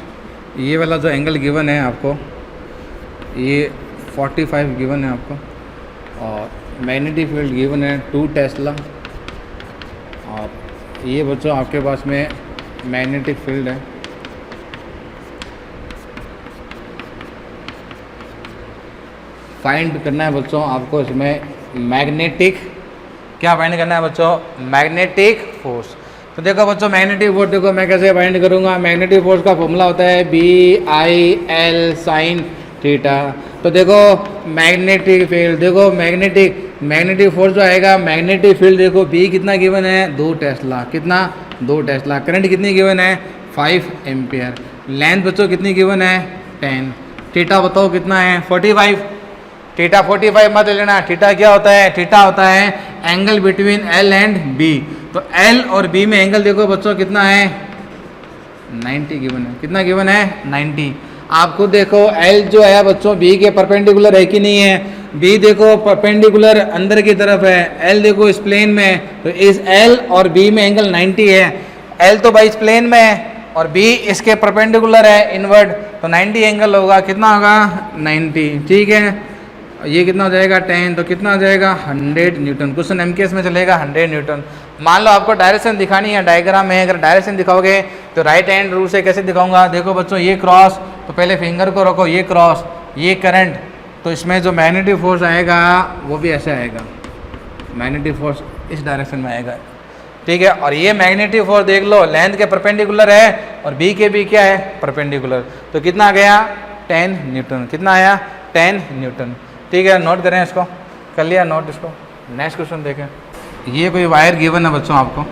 ये वाला जो एंगल गिवन है आपको, ये 45 गिवन है आपको। और मैग्नेटिक फील्ड गिवन है 2 टेस्ला। और ये बच्चों आपके पास में मैग्नेटिक फील्ड है फाइंड करना है बच्चों आपको इसमें मैग्नेटिक, क्या फाइंड करना है बच्चों, मैग्नेटिक फोर्स। तो देखो बच्चों मैग्नेटिक फोर्स देखो मैं कैसे फाइंड करूँगा। मैग्नेटिक फोर्स का फॉर्मूला होता है BIL sin थीटा। तो देखो मैग्नेटिक फील्ड, देखो मैग्नेटिक फोर्स जो आएगा, मैग्नेटिक फील्ड देखो B कितना गिवन है 2 टेस्ला, कितना 2 टेस्ला। करंट कितनी गिवन है 5 एम्पियर। लेंथ बच्चों कितनी गिवन है 10। थीटा बताओ कितना है 45। थीटा 45 मत लेना, थीटा क्या होता है, थीटा होता है angle between L and B। तो L और B में एंगल देखो बच्चों कितना है 90 गिवन है, कितना गिवन है 90। आप खुद देखो L जो है बच्चों B के परपेंडिकुलर है कि नहीं है। B देखो परपेंडिकुलर अंदर की तरफ है, L देखो इस प्लेन में है, तो इस L और B में एंगल 90 है। L तो भाई इस प्लेन में है और B इसके परपेंडिकुलर है इनवर्ड, तो 90 एंगल होगा, कितना होगा 90, ठीक है। ये कितना हो जाएगा 10, तो कितना हो जाएगा 100 न्यूटन। क्वेश्चन MKS में चलेगा 100 न्यूटन। मान लो आपको डायरेक्शन दिखानी है, डायग्राम में अगर डायरेक्शन दिखाओगे तो राइट हैंड रूल से कैसे दिखाऊंगा। देखो बच्चों ये क्रॉस, तो पहले फिंगर को रखो, ये क्रॉस, ये करंट, तो इसमें जो मैग्नेटिक फोर्स आएगा वो भी ऐसे आएगा, मैग्नेटिक फोर्स इस डायरेक्शन में आएगा, ठीक है। और ये मैग्नेटिक फोर्स देख लो लेंथ के परपेंडिकुलर है और B के भी क्या है परपेंडिकुलर, तो कितना आ गया 10 न्यूटन, कितना आया 10 न्यूटन, ठीक है। नोट करें इसको, कर लिया नोट इसको। नेक्स्ट क्वेश्चन देखें। ये कोई वायर गिवन है बच्चों आपको,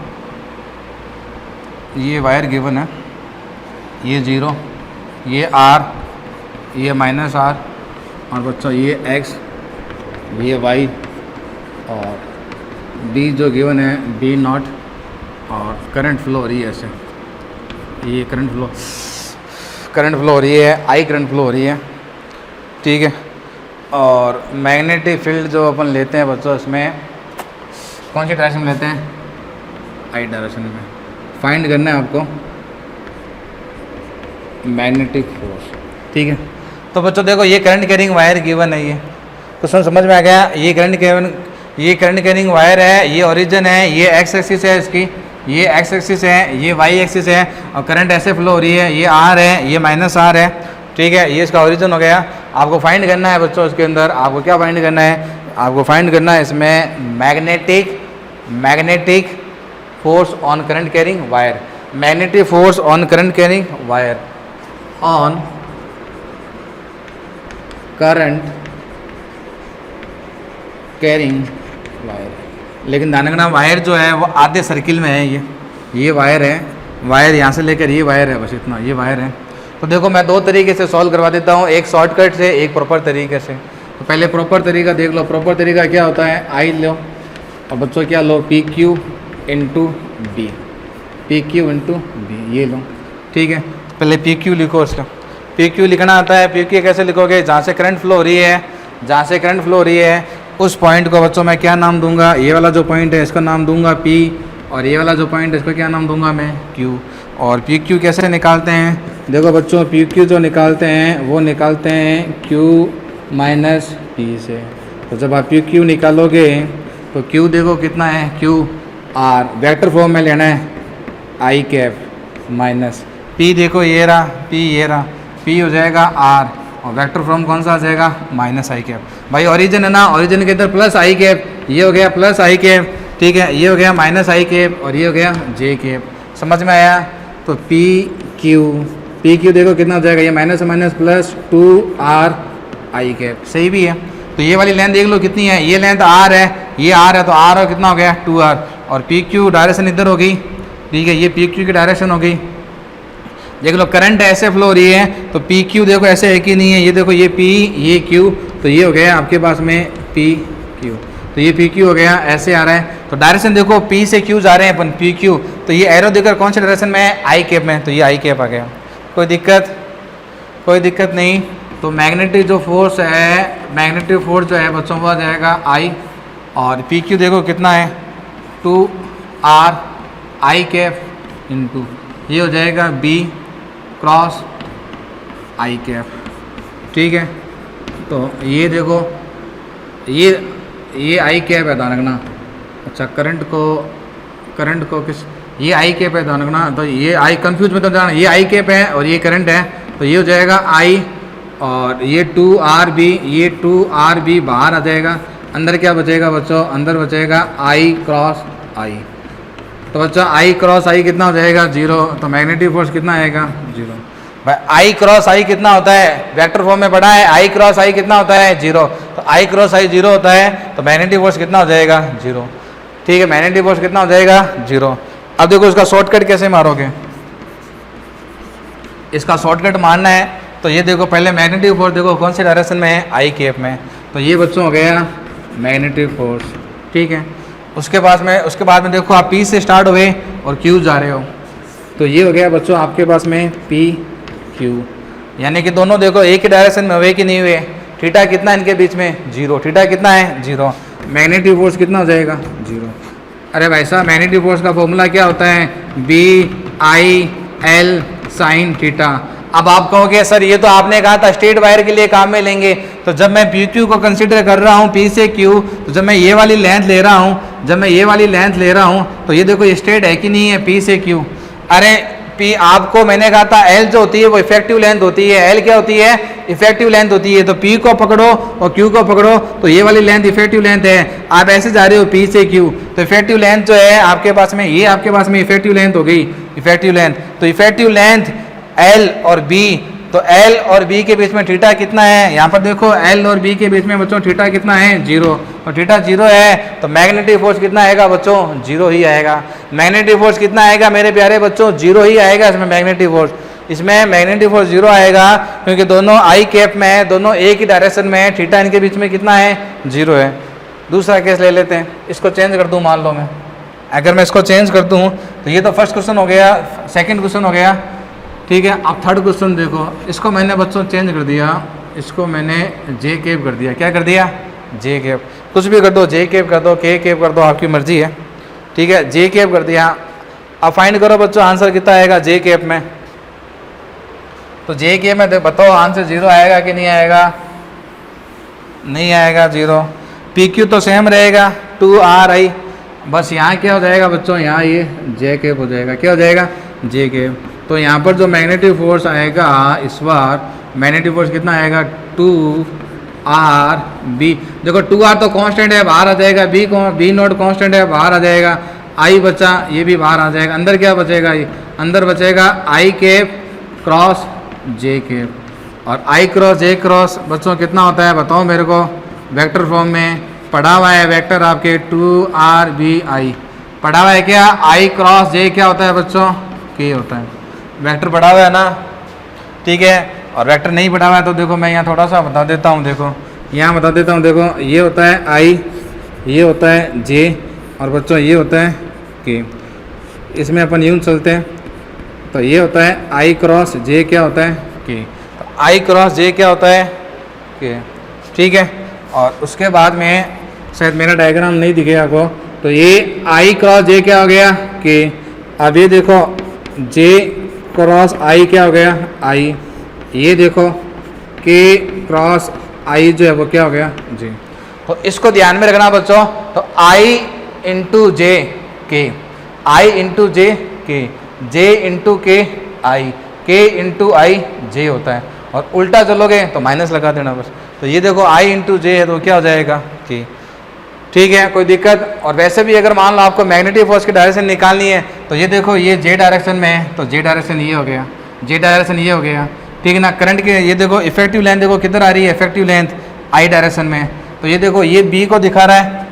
ये वायर गिवन है, ये 0, ये R, ये -R, और बच्चों ये X, ये Y, और B जो गिवन है B0, और करंट फ्लो हो रही है ऐसे, ये करंट फ्लो हो रही है, I करंट फ्लो हो रही है, ठीक है। और मैग्नेटिक फील्ड जो अपन लेते हैं बच्चों इसमें कौन सी डायरेक्शन में लेते हैं, I डायरेक्शन में। फाइंड करना है आपको मैग्नेटिक फोर्स, ठीक है। तो बच्चों देखो ये करंट कैरिंग वायर गिवन है, ये क्वेश्चन समझ में आ गया। ये करंट कैरिंग वायर है, ये ओरिजिन है, ये X एक्सिस है इसकी, ये X एक्सिस है, ये Y एक्सिस है, और करंट ऐसे फ्लो हो रही है, ये R है, ये -R है, ठीक है। ये इसका ओरिजिन हो गया। आपको फाइंड करना है बच्चों इसके अंदर, आपको क्या फाइंड करना है, आपको फाइंड करना है इसमें magnetic force on current carrying wire, magnetic force on current carrying wire, on current carrying wire. लेकिन ध्यान रखना वायर जो है वो आधे सर्किल में है, ये वायर है, वायर यहाँ से लेकर ये वायर है, बस इतना ये वायर है। तो देखो मैं 2 तरीके से सॉल्व करवा देता हूँ, एक शॉर्टकट से, एक प्रॉपर तरीके से। तो पहले प्रॉपर तरीका देख लो। प्रॉपर तरीका क्या होता है, I लो और बच्चों क्या लो PQ into B, PQ into B, ये लो, ठीक है। पहले PQ लिखो, इसका PQ लिखना आता है। PQ कैसे लिखोगे, जहाँ से करंट फ्लो हो रही है, जहाँ से करंट फ्लो हो रही है उस पॉइंट को बच्चों मैं क्या नाम दूंगा, ये वाला जो पॉइंट है इसका नाम दूंगा P, और ये वाला जो पॉइंट है इसको क्या नाम दूंगा मैं Q। और PQ कैसे निकालते हैं, देखो बच्चों PQ जो निकालते हैं वो निकालते हैं Q माइनस P से। तो जब आप PQ निकालोगे तो Q देखो कितना है QR, वेक्टर फॉर्म में लेना है I कैप माइनस P, देखो ये रहा P, ये रहा P हो जाएगा R, और वेक्टर फॉर्म कौन सा आ जाएगा -I कैप। भाई ओरिजिन है ना, ओरिजिन के अंदर +I कैप, ये हो गया +I कैप, ठीक है, ये हो गया -I कैप, और ये हो गया J कैप। समझ में आया। तो PQ देखो कितना हो जाएगा, ये माइनस प्लस 2RI कैप, सही भी है। तो ये वाली लेंथ देख लो कितनी है, ये लेंथ R है, ये R है, तो R और कितना हो गया 2R, और PQ डायरेक्शन इधर हो गई, ठीक है, ये PQ की डायरेक्शन हो गई। देख लो करंट ऐसे फ्लो हो रही है, तो PQ देखो ऐसे है कि नहीं है, ये देखो ये P, ये Q, तो ये हो गया आपके पास में PQ, तो ये PQ हो गया, ऐसे आ रहा है। तो डायरेक्शन देखो P से Q जा रहे हैं अपन, PQ, तो ये एरो देकर कौन से डायरेक्शन में है, I कैप में, तो ये I कैप आ गया। कोई दिक्कत नहीं। तो मैग्नेटिक जो फोर्स है, मैग्नेटिक फोर्स जो है बच्चों को आ जाएगा I, और PQ देखो कितना है 2RI कैप इंटू ये हो जाएगा B क्रॉस I कैप, ठीक है। तो ये देखो ये I कैप है, ध्यान रखना। अच्छा करंट को किस, ये I कैप है, ध्यान रखना। तो ये I कंफ्यूज मत हो जाना, ये I कैप है और ये करंट है, तो ये हो जाएगा I और ये 2RB, ये 2RB बाहर आ जाएगा। अंदर क्या बचेगा बच्चों, अंदर बचेगा I क्रॉस I। तो बच्चों I क्रॉस I कितना हो जाएगा, 0। तो मैग्नेटिक फोर्स कितना आएगा, 0। भाई I क्रॉस I कितना होता है, वेक्टर फॉर्म में पढ़ा है, I क्रॉस I कितना होता है, 0। तो I क्रॉस I 0 होता है, तो मैग्नेटिक फोर्स कितना हो जाएगा, 0। ठीक है, मैग्नेटिक फोर्स कितना हो जाएगा, 0। अब देखो इसका शॉर्टकट कैसे मारोगे, इसका शॉर्टकट मारना है तो ये देखो, पहले मैग्नेटिक फोर्स देखो कौन से डायरेक्शन में है, I कैप में। तो ये बच्चों हो गया मैग्नेटिक फोर्स। ठीक है, उसके बाद में देखो आप P से स्टार्ट हुए और Q जा रहे हो, तो ये हो गया बच्चों आपके पास में P Q, यानी कि दोनों देखो एक ही डायरेक्शन में हुए कि नहीं हुए। थीटा कितना इनके बीच में, 0। थीटा कितना है, 0। मैग्नेटिक फोर्स कितना हो जाएगा, 0। अरे भाई साहब, मैग्नेटिक फोर्स का फॉर्मूला क्या होता है, BI L साइन थीटा। अब आप कहोगे सर ये तो आपने कहा था स्ट्रेट वायर के लिए काम में लेंगे, तो जब मैं PQ को कंसीडर कर रहा हूँ P से Q, तो जब मैं ये वाली लेंथ ले रहा हूँ, तो ये देखो ये स्ट्रेट है कि नहीं है, P से Q। अरे P आपको मैंने कहा था L जो होती है वो इफेक्टिव लेंथ होती है, L क्या होती है, इफेक्टिव लेंथ होती है। तो P को पकड़ो और Q को पकड़ो, तो ये वाली लेंथ इफेक्टिव लेंथ है। आप ऐसे जा रहे हो P से Q, तो इफेक्टिव लेंथ जो है आपके पास में, ये आपके पास में इफेक्टिव लेंथ हो गई, इफेक्टिव लेंथ। तो इफेक्टिव लेंथ L और B, तो L और B के बीच में थीटा कितना है, यहाँ पर देखो L और B के बीच में बच्चों थीटा कितना है, 0। और थीटा 0 है तो मैग्नेटिक फोर्स कितना आएगा बच्चों, 0 ही आएगा। मैग्नेटिक फोर्स कितना आएगा मेरे प्यारे बच्चों, 0 ही आएगा इसमें मैग्नेटिक फोर्स। इसमें मैग्नेटिक फोर्स 0 आएगा क्योंकि दोनों I कैप में है, दोनों एक ही डायरेक्शन में है, थीटा इनके बीच में कितना है, 0 है। दूसरा केस ले लेते हैं, इसको चेंज कर दूँ, मान लो मैं अगर मैं इसको चेंज कर दूँ, तो ये तो फर्स्ट क्वेश्चन हो गया, सेकेंड क्वेश्चन हो गया। ठीक है, अब थर्ड क्वेश्चन देखो, इसको मैंने बच्चों चेंज कर दिया, इसको मैंने J कैप कर दिया। क्या कर दिया, J कैप। कुछ भी कर दो, J कैप कर दो, K कैप कर दो, आपकी मर्जी है। ठीक है, J कैप कर दिया। अब फाइंड करो बच्चों आंसर कितना आएगा J कैप में। तो J कैप में बताओ आंसर 0 आएगा कि नहीं आएगा, नहीं आएगा 0। PQ तो सेम रहेगा 2RI, बस यहाँ क्या हो जाएगा बच्चों, यहाँ ये J कैप हो जाएगा। क्या हो जाएगा, J कैप। तो यहाँ पर जो मैग्नेटिक फोर्स आएगा इस बार, मैग्नेटिक फोर्स कितना आएगा, 2RB। देखो 2R तो कांस्टेंट है, बाहर आ जाएगा, B नोट कांस्टेंट है, बाहर आ जाएगा। I बचा, ये भी बाहर आ जाएगा। अंदर क्या बचेगा, ये अंदर बचेगा I cap cross J cap. और I क्रॉस J क्रॉस बच्चों कितना होता है बताओ मेरे को, वेक्टर फॉर्म में पढ़ा हुआ है वेक्टर आपके 2RBI पढ़ा हुआ है क्या। I क्रॉस J क्या होता है बच्चों, K होता है। वेक्टर पढ़ा हुआ है ना, ठीक है। और वेक्टर नहीं पढ़ा हुआ है तो देखो मैं यहाँ थोड़ा सा बता देता हूँ, देखो यहाँ बता देता हूँ। देखो ये होता है I, ये होता है J, और बच्चों ये होता है K। इसमें अपन यूँ चलते हैं, तो ये होता है I क्रॉस J क्या होता है, K। तो I क्रॉस J क्या होता है, K। ठीक है, और उसके बाद में शायद मेरा डायग्राम नहीं दिखेगा आपको, तो ये I क्रॉस J क्या हो गया, K। अब ये देखो J क्रॉस I क्या हो गया, I। ये देखो K क्रॉस I जो है वो क्या हो गया, J। तो इसको ध्यान में रखना बच्चों। तो I into J K, I into J K, J into K I, K into I J होता है। और उल्टा चलोगे तो माइनस लगा देना बस। तो ये देखो I इंटू J है तो क्या हो जाएगा, K। ठीक है, कोई दिक्कत। और वैसे भी अगर मान लो आपको मैग्नेटिक फोर्स की डायरेक्शन निकालनी है, तो ये देखो ये J डायरेक्शन में है, तो J डायरेक्शन ये हो गया, J डायरेक्शन ये हो गया। ठीक है ना। करंट के ये देखो इफेक्टिव लेंथ देखो किधर आ रही है, इफेक्टिव लेंथ I डायरेक्शन में। तो ये देखो ये B को दिखा रहा है,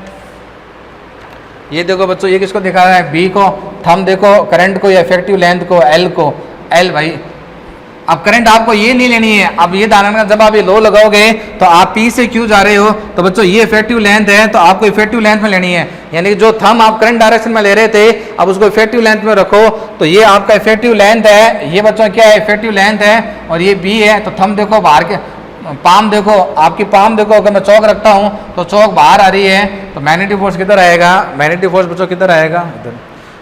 ये देखो बच्चों ये किसको दिखा रहा है, B को। थंब देखो करंट को या इफेक्टिव लेंथ को, L को, L भाई। अब करंट आपको ये नहीं लेनी है, अब ये ध्यान रखना जब आप ये लो लगाओगे तो आप P से Q जा रहे हो, तो बच्चों ये इफेक्टिव लेंथ है तो आपको इफेक्टिव लेंथ में लेनी है। यानी कि जो थंब आप करंट डायरेक्शन में ले रहे थे अब उसको इफेक्टिव लेंथ में रखो, तो ये आपका इफेक्टिव लेंथ है। ये बच्चों क्या है, इफेक्टिव लेंथ है। और ये B है, तो थंब देखो बाहर के, पाम देखो, आपकी पाम देखो, अगर मैं चौक रखता हूँ तो चौक बाहर आ रही है, तो मैग्नेटिक फोर्स किधर आएगा, मैग्नेटिक फोर्स बच्चों किधर आएगा, इधर।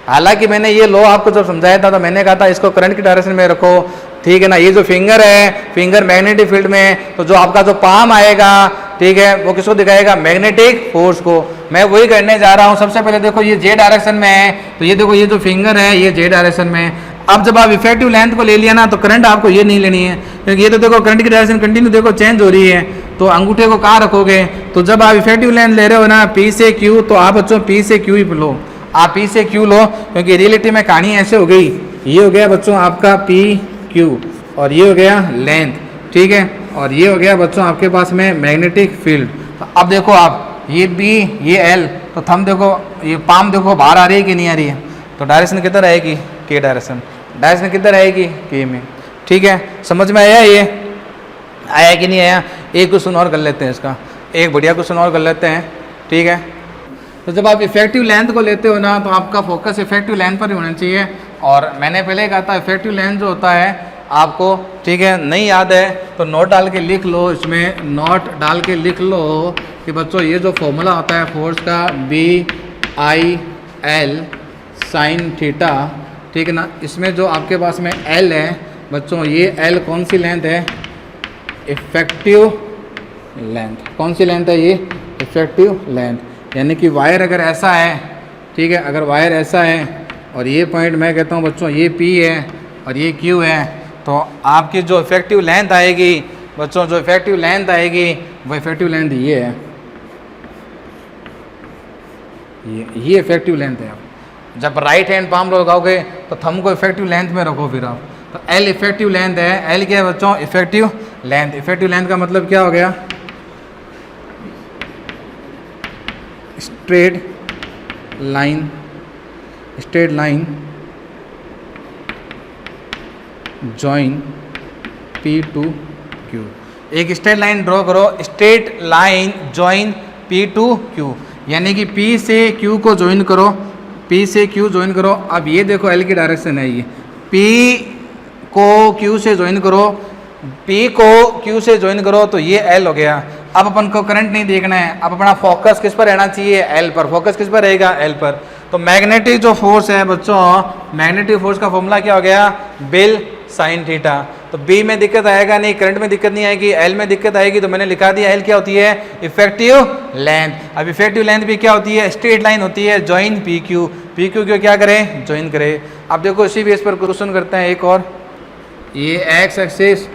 हालांकि मैंने ये लो आपको जब समझाया था तो मैंने कहा था इसको करंट की डायरेक्शन में रखो, ठीक है ना। ये जो फिंगर है, फिंगर मैग्नेटिक फील्ड में, तो जो आपका जो पाम आएगा, ठीक है, वो किसको दिखाएगा, मैग्नेटिक फोर्स को। मैं वही करने जा रहा हूँ। सबसे पहले देखो ये J डायरेक्शन में है, तो ये देखो ये जो फिंगर है ये J डायरेक्शन में है। अब जब आप इफेक्टिव लेंथ को ले लिया ना तो करंट आपको ये नहीं लेनी है, क्योंकि ये तो देखो करंट की डायरेक्शन कंटिन्यू देखो चेंज हो रही है, तो अंगूठे को कहाँ रखोगे। तो जब आप इफेक्टिव लेंथ ले रहे हो ना P से Q, तो आप बच्चों P से Q ही लो, आप P से Q लो, क्योंकि रियलिटी में कहानी ऐसे हो गई। ये हो गया बच्चों आपका PQ और ये हो गया लेंथ, ठीक है, और ये हो गया बच्चों आपके पास में मैग्नेटिक फील्ड। तो अब देखो आप ये B ये L, तो थंब देखो ये पाम देखो बाहर आ रही है कि नहीं आ रही है, तो डायरेक्शन किधर आएगी, K डायरेक्शन, डायरेक्शन किधर आएगी K में, ठीक है। समझ में आया, ये आया कि नहीं आया। एक क्वेश्चन और कर लेते हैं इसका, एक बढ़िया क्वेश्चन और कर लेते हैं, ठीक है। तो जब आप इफेक्टिव लेंथ को लेते हो ना तो आपका फोकस इफेक्टिव लेंथ पर ही होना चाहिए, और मैंने पहले कहा था इफेक्टिव लेंथ जो होता है आपको, ठीक है, नहीं याद है तो नोट डाल के लिख लो, इसमें नोट डाल के लिख लो कि बच्चों ये जो फॉर्मूला होता है फोर्स का BI L साइन थीटा, ठीक है ना, इसमें जो आपके पास में L है बच्चों, ये L कौन सी लेंथ है, इफेक्टिव लेंथ, कौन सी लेंथ है ये, इफेक्टिव लेंथ। यानी कि वायर अगर ऐसा है, ठीक है, अगर वायर ऐसा है और ये पॉइंट मैं कहता हूँ बच्चों ये P है और ये Q है, तो आपकी जो इफेक्टिव लेंथ आएगी बच्चों, जो इफेक्टिव लेंथ आएगी वो इफेक्टिव लेंथ ये है, ये इफेक्टिव लेंथ है। जब राइट हैंड पाम लगाओगे तो थंब को इफेक्टिव लेंथ में रखो फिर आप, तो L इफेक्टिव लेंथ है। L क्या है बच्चों, इफेक्टिव लेंथ। इफेक्टिव लेंथ का मतलब क्या हो गया, straight line, straight line join P to Q। एक स्ट्रेट लाइन ड्रॉ करो, straight line join P to Q, यानी कि P से Q को ज्वाइन करो, P से Q ज्वाइन करो। अब ये देखो L की डायरेक्शन है, ये P को Q से ज्वाइन करो, P को Q से ज्वाइन करो, तो ये L हो गया। अब अपन को करंट नहीं देखना है, अब अपना फोकस किस पर रहना चाहिए, L पर। फोकस किस पर रहेगा, L पर। तो मैग्नेटिक जो फोर्स है बच्चों, मैग्नेटिक फोर्स का फॉर्मूला क्या हो गया, बिल साइन थीटा। तो B में दिक्कत आएगा नहीं, करंट में दिक्कत नहीं आएगी, L में दिक्कत आएगी, तो मैंने लिखा दिया L क्या होती है, इफेक्टिव लेंथ। अब इफेक्टिव लेंथ भी क्या होती है, स्ट्रेट लाइन होती है, ज्वाइन PQ। PQ को क्या करें, ज्वाइन करें। अब देखो इसी बेस पर क्वेश्चन करते हैं एक और, ये एक्स एक्सिस,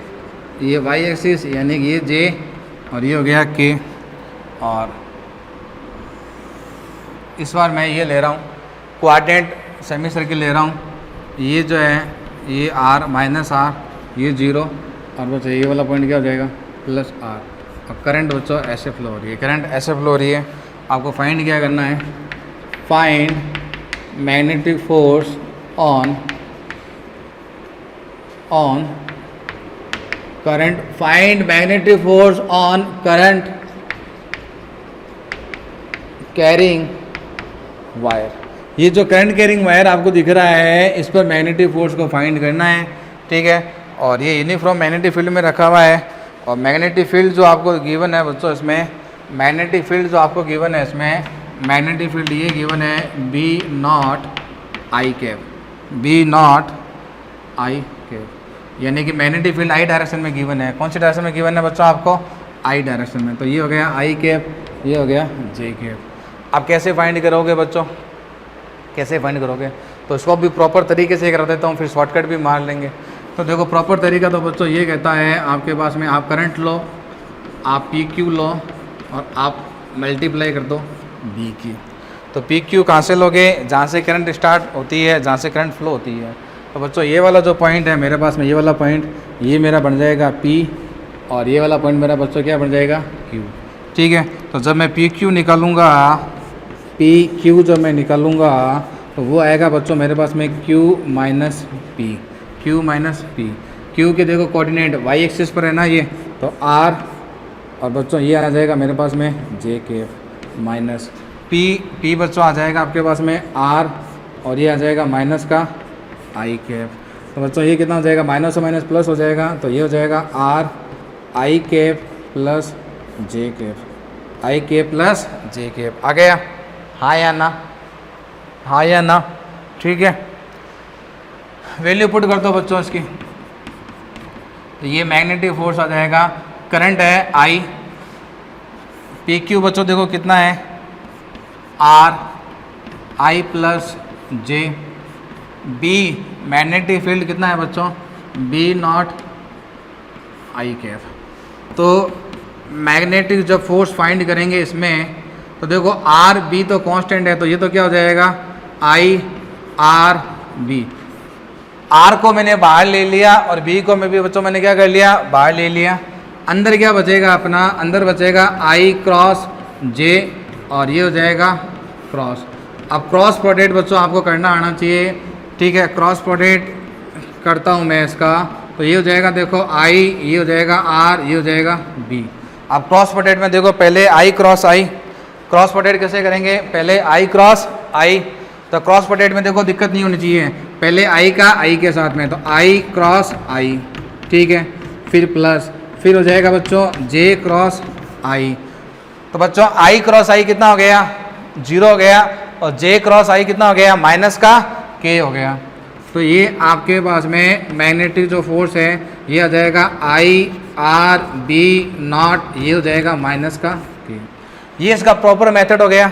ये वाई एक्सिस, यानी कि ये J और ये हो गया K, और इस बार मैं ये ले रहा हूँ क्वाड्रेंट सेमी सर्किल ले रहा हूँ। ये जो है ये R माइनस R, ये 0, और बच्चों ये वाला पॉइंट क्या हो जाएगा, प्लस R। अब करंट बच्चों ऐसे फ्लो हो रही है, करंट ऐसे फ्लो हो रही है। आपको फाइंड क्या करना है, find magnetic force on current, find magnetic force on current carrying wire. ये जो करंट कैरिंग वायर आपको दिख रहा है, इस पर मैग्नेटिक फोर्स को फाइंड करना है, ठीक है। और ये यूनिफॉर्म मैग्नेटिक फील्ड में रखा हुआ है, और मैग्नेटिक फील्ड जो आपको गिवन है बच्चों, इसमें मैग्नेटिक फील्ड जो आपको गिवन है, इसमें मैग्नेटिक फील्ड ये गिवन है B not I cap, B not I cap, यानी कि मैग्नेटिक फील्ड I डायरेक्शन में गिवन है। कौन सी डायरेक्शन में गिवन है बच्चों आपको, I डायरेक्शन में। तो ये हो गया I कैप, ये हो गया J कैप। अब कैसे फाइंड करोगे बच्चों, कैसे फाइंड करोगे, तो इसको भी प्रॉपर तरीके से करा देता हूँ, फिर शॉर्टकट भी मार लेंगे। तो देखो प्रॉपर तरीका तो बच्चों ये कहता है, आपके पास में आप करंट लो, आप PQ लो, और आप मल्टीप्लाई कर दो BQ। तो PQ कहाँ से लोगे, जहाँ से करंट स्टार्ट होती है, जहाँ से करंट फ्लो होती है। तो बच्चों ये वाला जो पॉइंट है मेरे पास में, ये वाला पॉइंट, ये मेरा बन जाएगा P, और ये वाला पॉइंट मेरा बच्चों क्या बन जाएगा, Q, ठीक है। तो जब मैं PQ निकालूंगा, PQ जब मैं निकालूंगा तो वो आएगा बच्चों मेरे पास में Q minus P, Q minus P। Q के देखो कोऑर्डिनेट y एक्सिस पर है ना ये, तो R, और बच्चों ये आ जाएगा मेरे पास में J कैप माइनस P बच्चों आ जाएगा आपके पास में R, और ये आ जाएगा माइनस का I कैप। तो बच्चों ये कितना हो जाएगा, माइनस से माइनस प्लस हो जाएगा, तो ये हो जाएगा R I cap plus J cap, I cap plus J cap. आ गया, हाँ या ना, हाँ या ना, ठीक है। वैल्यू पुट कर दो बच्चों इसकी, तो ये मैग्नेटिक फोर्स आ जाएगा, करंट है I, PQ बच्चों देखो कितना है, R I plus J, B magnetic field कितना है बच्चों, बी नॉट आई कैप। तो मैग्नेटिक जब फोर्स फाइंड करेंगे इसमें, तो देखो आर बी तो कांस्टेंट है, तो ये तो क्या हो जाएगा आई आर बी। आर को मैंने बाहर ले लिया और बी को मैं भी बच्चों मैंने क्या कर लिया, बाहर ले लिया। अंदर क्या बचेगा अपना, अंदर बचेगा आई क्रॉस जे और ये हो जाएगा क्रॉस। अब क्रॉस प्रोडक्ट बच्चों आपको करना आना चाहिए, ठीक है। क्रॉस प्रोडक्ट करता हूँ मैं इसका, तो ये हो जाएगा देखो आई, ये हो जाएगा आर, ये हो जाएगा बी। अब क्रॉस प्रोडक्ट में देखो पहले आई क्रॉस आई, क्रॉस प्रोडक्ट कैसे करेंगे, पहले आई क्रॉस आई। तो क्रॉस प्रोडक्ट में देखो दिक्कत नहीं होनी चाहिए, पहले आई का आई के साथ में, तो आई क्रॉस आई, ठीक है। फिर प्लस, फिर हो जाएगा बच्चों जे क्रॉस आई। तो बच्चों आई क्रॉस आई कितना हो गया, 0 हो गया, और जे क्रॉस आई कितना हो गया, माइनस का के हो गया। तो ये आपके पास में मैग्नेटिक जो फोर्स है ये आ जाएगा आई आर बी नॉट, ये हो जाएगा माइनस का के। ये इसका प्रॉपर मेथड हो गया,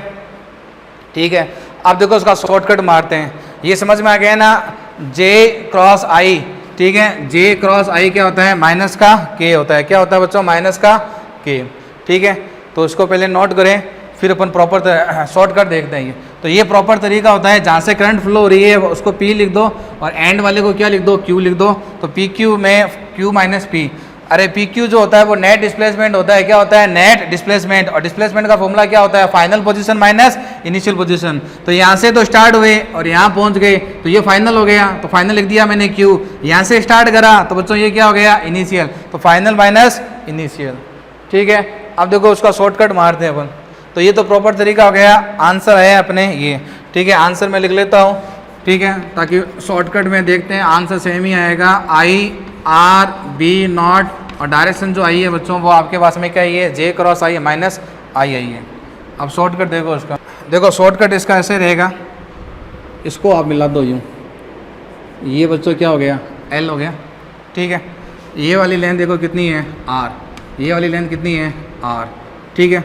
ठीक है। अब देखो इसका शॉर्टकट मारते हैं, ये समझ में आ गया ना, जे क्रॉस आई, ठीक है। जे क्रॉस आई क्या होता है, माइनस का के होता है, क्या होता है बच्चों, माइनस का के, ठीक है। तो इसको पहले नोट करें, फिर अपन प्रॉपर शॉर्टकट देखते हैं। तो ये प्रॉपर तरीका होता है, जहाँ से करंट फ्लो हो रही है उसको P लिख दो और एंड वाले को क्या लिख दो, Q लिख दो। तो PQ में Q माइनस P, अरे PQ जो होता है वो नेट डिस्प्लेसमेंट होता है, क्या होता है, नेट डिस्प्लेसमेंट। और डिस्प्लेसमेंट का फॉर्मूला क्या होता है, final position minus initial position. तो यहाँ से तो स्टार्ट हुए और यहाँ पहुँच गए, तो ये फाइनल हो गया, तो फाइनल लिख दिया मैंने Q। यहाँ से स्टार्ट करा तो बच्चों ये क्या हो गया, इनिशियल, तो फाइनल माइनस इनिशियल, ठीक है। अब देखो उसका शॉर्टकट मारते हैं अपन। तो ये तो प्रॉपर तरीका हो गया, आंसर है अपने ये, ठीक है। आंसर मैं लिख लेता हूँ, ठीक है, ताकि शॉर्टकट में देखते हैं आंसर सेम ही आएगा, आई आर बी नॉट, और डायरेक्शन जो आई है बच्चों वो आपके पास में क्या है, जे क्रॉस आई है, माइनस आई आई है। अब शॉर्टकट देखो इसका, देखो शॉर्टकट इसका ऐसे रहेगा, इसको आप मिला दो यूँ, ये बच्चों क्या हो गया, एल हो गया, ठीक है। ये वाली लेंथ देखो कितनी है, आर, ये वाली लेंथ कितनी है, आर, ठीक है।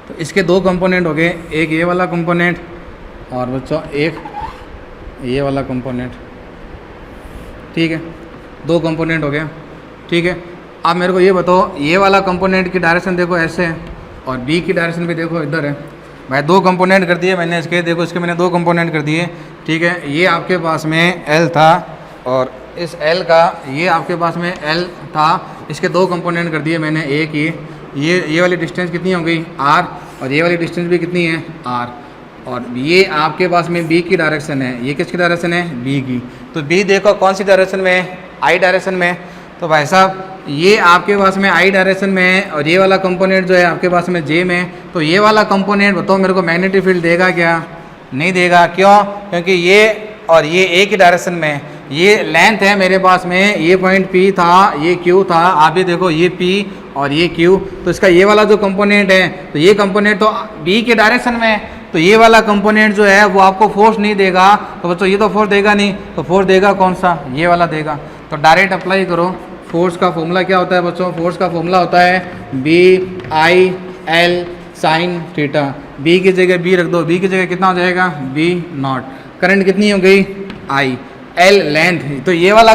तो इसके दो कंपोनेंट हो गए, एक ये वाला कंपोनेंट और बच्चों एक ये वाला कंपोनेंट, ठीक है। दो कंपोनेंट हो गया, ठीक है। अब मेरे को ये बताओ, ये वाला कंपोनेंट की डायरेक्शन देखो ऐसे है और बी की डायरेक्शन भी देखो इधर है। भाई दो कंपोनेंट कर दिए मैंने इसके, देखो इसके मैंने दो कंपोनेंट कर दिए, ठीक है। ये आपके पास में एल था और इस एल का ये आपके पास में एल था, इसके दो कंपोनेंट कर दिए मैंने, एक ये वाली डिस्टेंस कितनी हो गई, आर, और ये वाली डिस्टेंस भी कितनी है, आर। और ये आपके पास में बी की डायरेक्शन है, ये किसकी डायरेक्शन है, बी की। तो बी देखो कौन सी डायरेक्शन में है, आई डायरेक्शन में। तो भाई साहब ये आपके पास में आई डायरेक्शन में है और ये वाला कंपोनेंट जो है आपके पास में जे में। तो ये वाला कंपोनेंट बताओ मेरे को मैग्नेटिक फील्ड देगा क्या, नहीं देगा, क्यों, क्योंकि ये और ये एक ही डायरेक्शन में है। ये लेंथ है मेरे पास में, ये पॉइंट P था, ये Q था, आप ये देखो ये P और ये Q। तो इसका ये वाला जो कंपोनेंट है, तो ये कंपोनेंट तो B के डायरेक्शन में है, तो ये वाला कंपोनेंट जो है वो आपको फोर्स नहीं देगा। तो बच्चों ये तो फोर्स देगा नहीं, तो फोर्स देगा कौन सा, ये वाला देगा। तो डायरेक्ट अप्लाई करो। फोर्स का फॉर्मूला क्या होता है बच्चों, फोर्स का फॉर्मूला होता है BI/L sin थीटा। B की जगह B रख दो, B की जगह कितना हो जाएगा, B नॉट। करंट कितनी हो गई, I, L लेंथ। तो ये वाला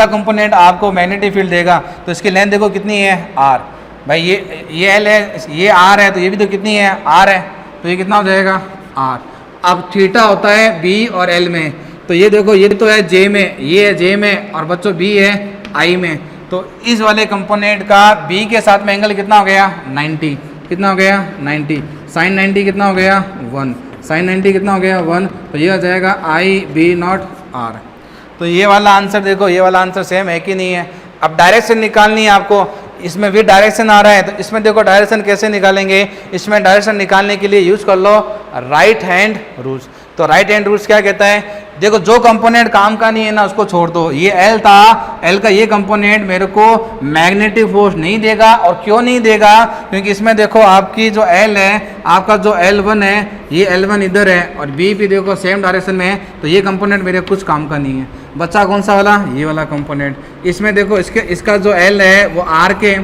कंपोनेंट आपको मैग्नेटिक फील्ड देगा। तो इसकी लेंथ देखो कितनी है, R। भाई ये L है, ये R है, तो ये भी तो कितनी है, R है, तो ये कितना हो जाएगा, R। अब थीटा होता है B और L में, तो ये देखो ये तो है J में, ये है J में, और बच्चों B है I में। तो इस वाले कंपोनेंट का B के साथ में एंगल कितना हो गया, 90। कितना हो गया, 90। साइन 90 कितना हो गया, 1। साइन 90 कितना हो गया, 1। तो ये हो जाएगा IB नॉट R। तो ये वाला आंसर देखो, ये वाला आंसर सेम है कि नहीं है। अब डायरेक्शन निकालनी है आपको, इसमें भी डायरेक्शन आ रहा है, तो इसमें देखो डायरेक्शन कैसे निकालेंगे। इसमें डायरेक्शन निकालने के लिए यूज़ कर लो राइट हैंड रूल्स। तो राइट हैंड रूल्स क्या कहता है, देखो जो कंपोनेंट काम का नहीं है ना उसको छोड़ दो। ये एल था, एल का ये कंपोनेंट मेरे को मैग्नेटिक फोर्स नहीं देगा। और क्यों नहीं देगा, क्योंकि इसमें देखो आपकी जो एल है, आपका जो L1 है, ये L1 इधर है और बी भी देखो सेम डायरेक्शन में है। तो ये कंपोनेंट मेरे कुछ काम का नहीं है। बच्चा कौन सा वाला, ये वाला कंपोनेंट। इसमें देखो इसका जो एल है वो आर के,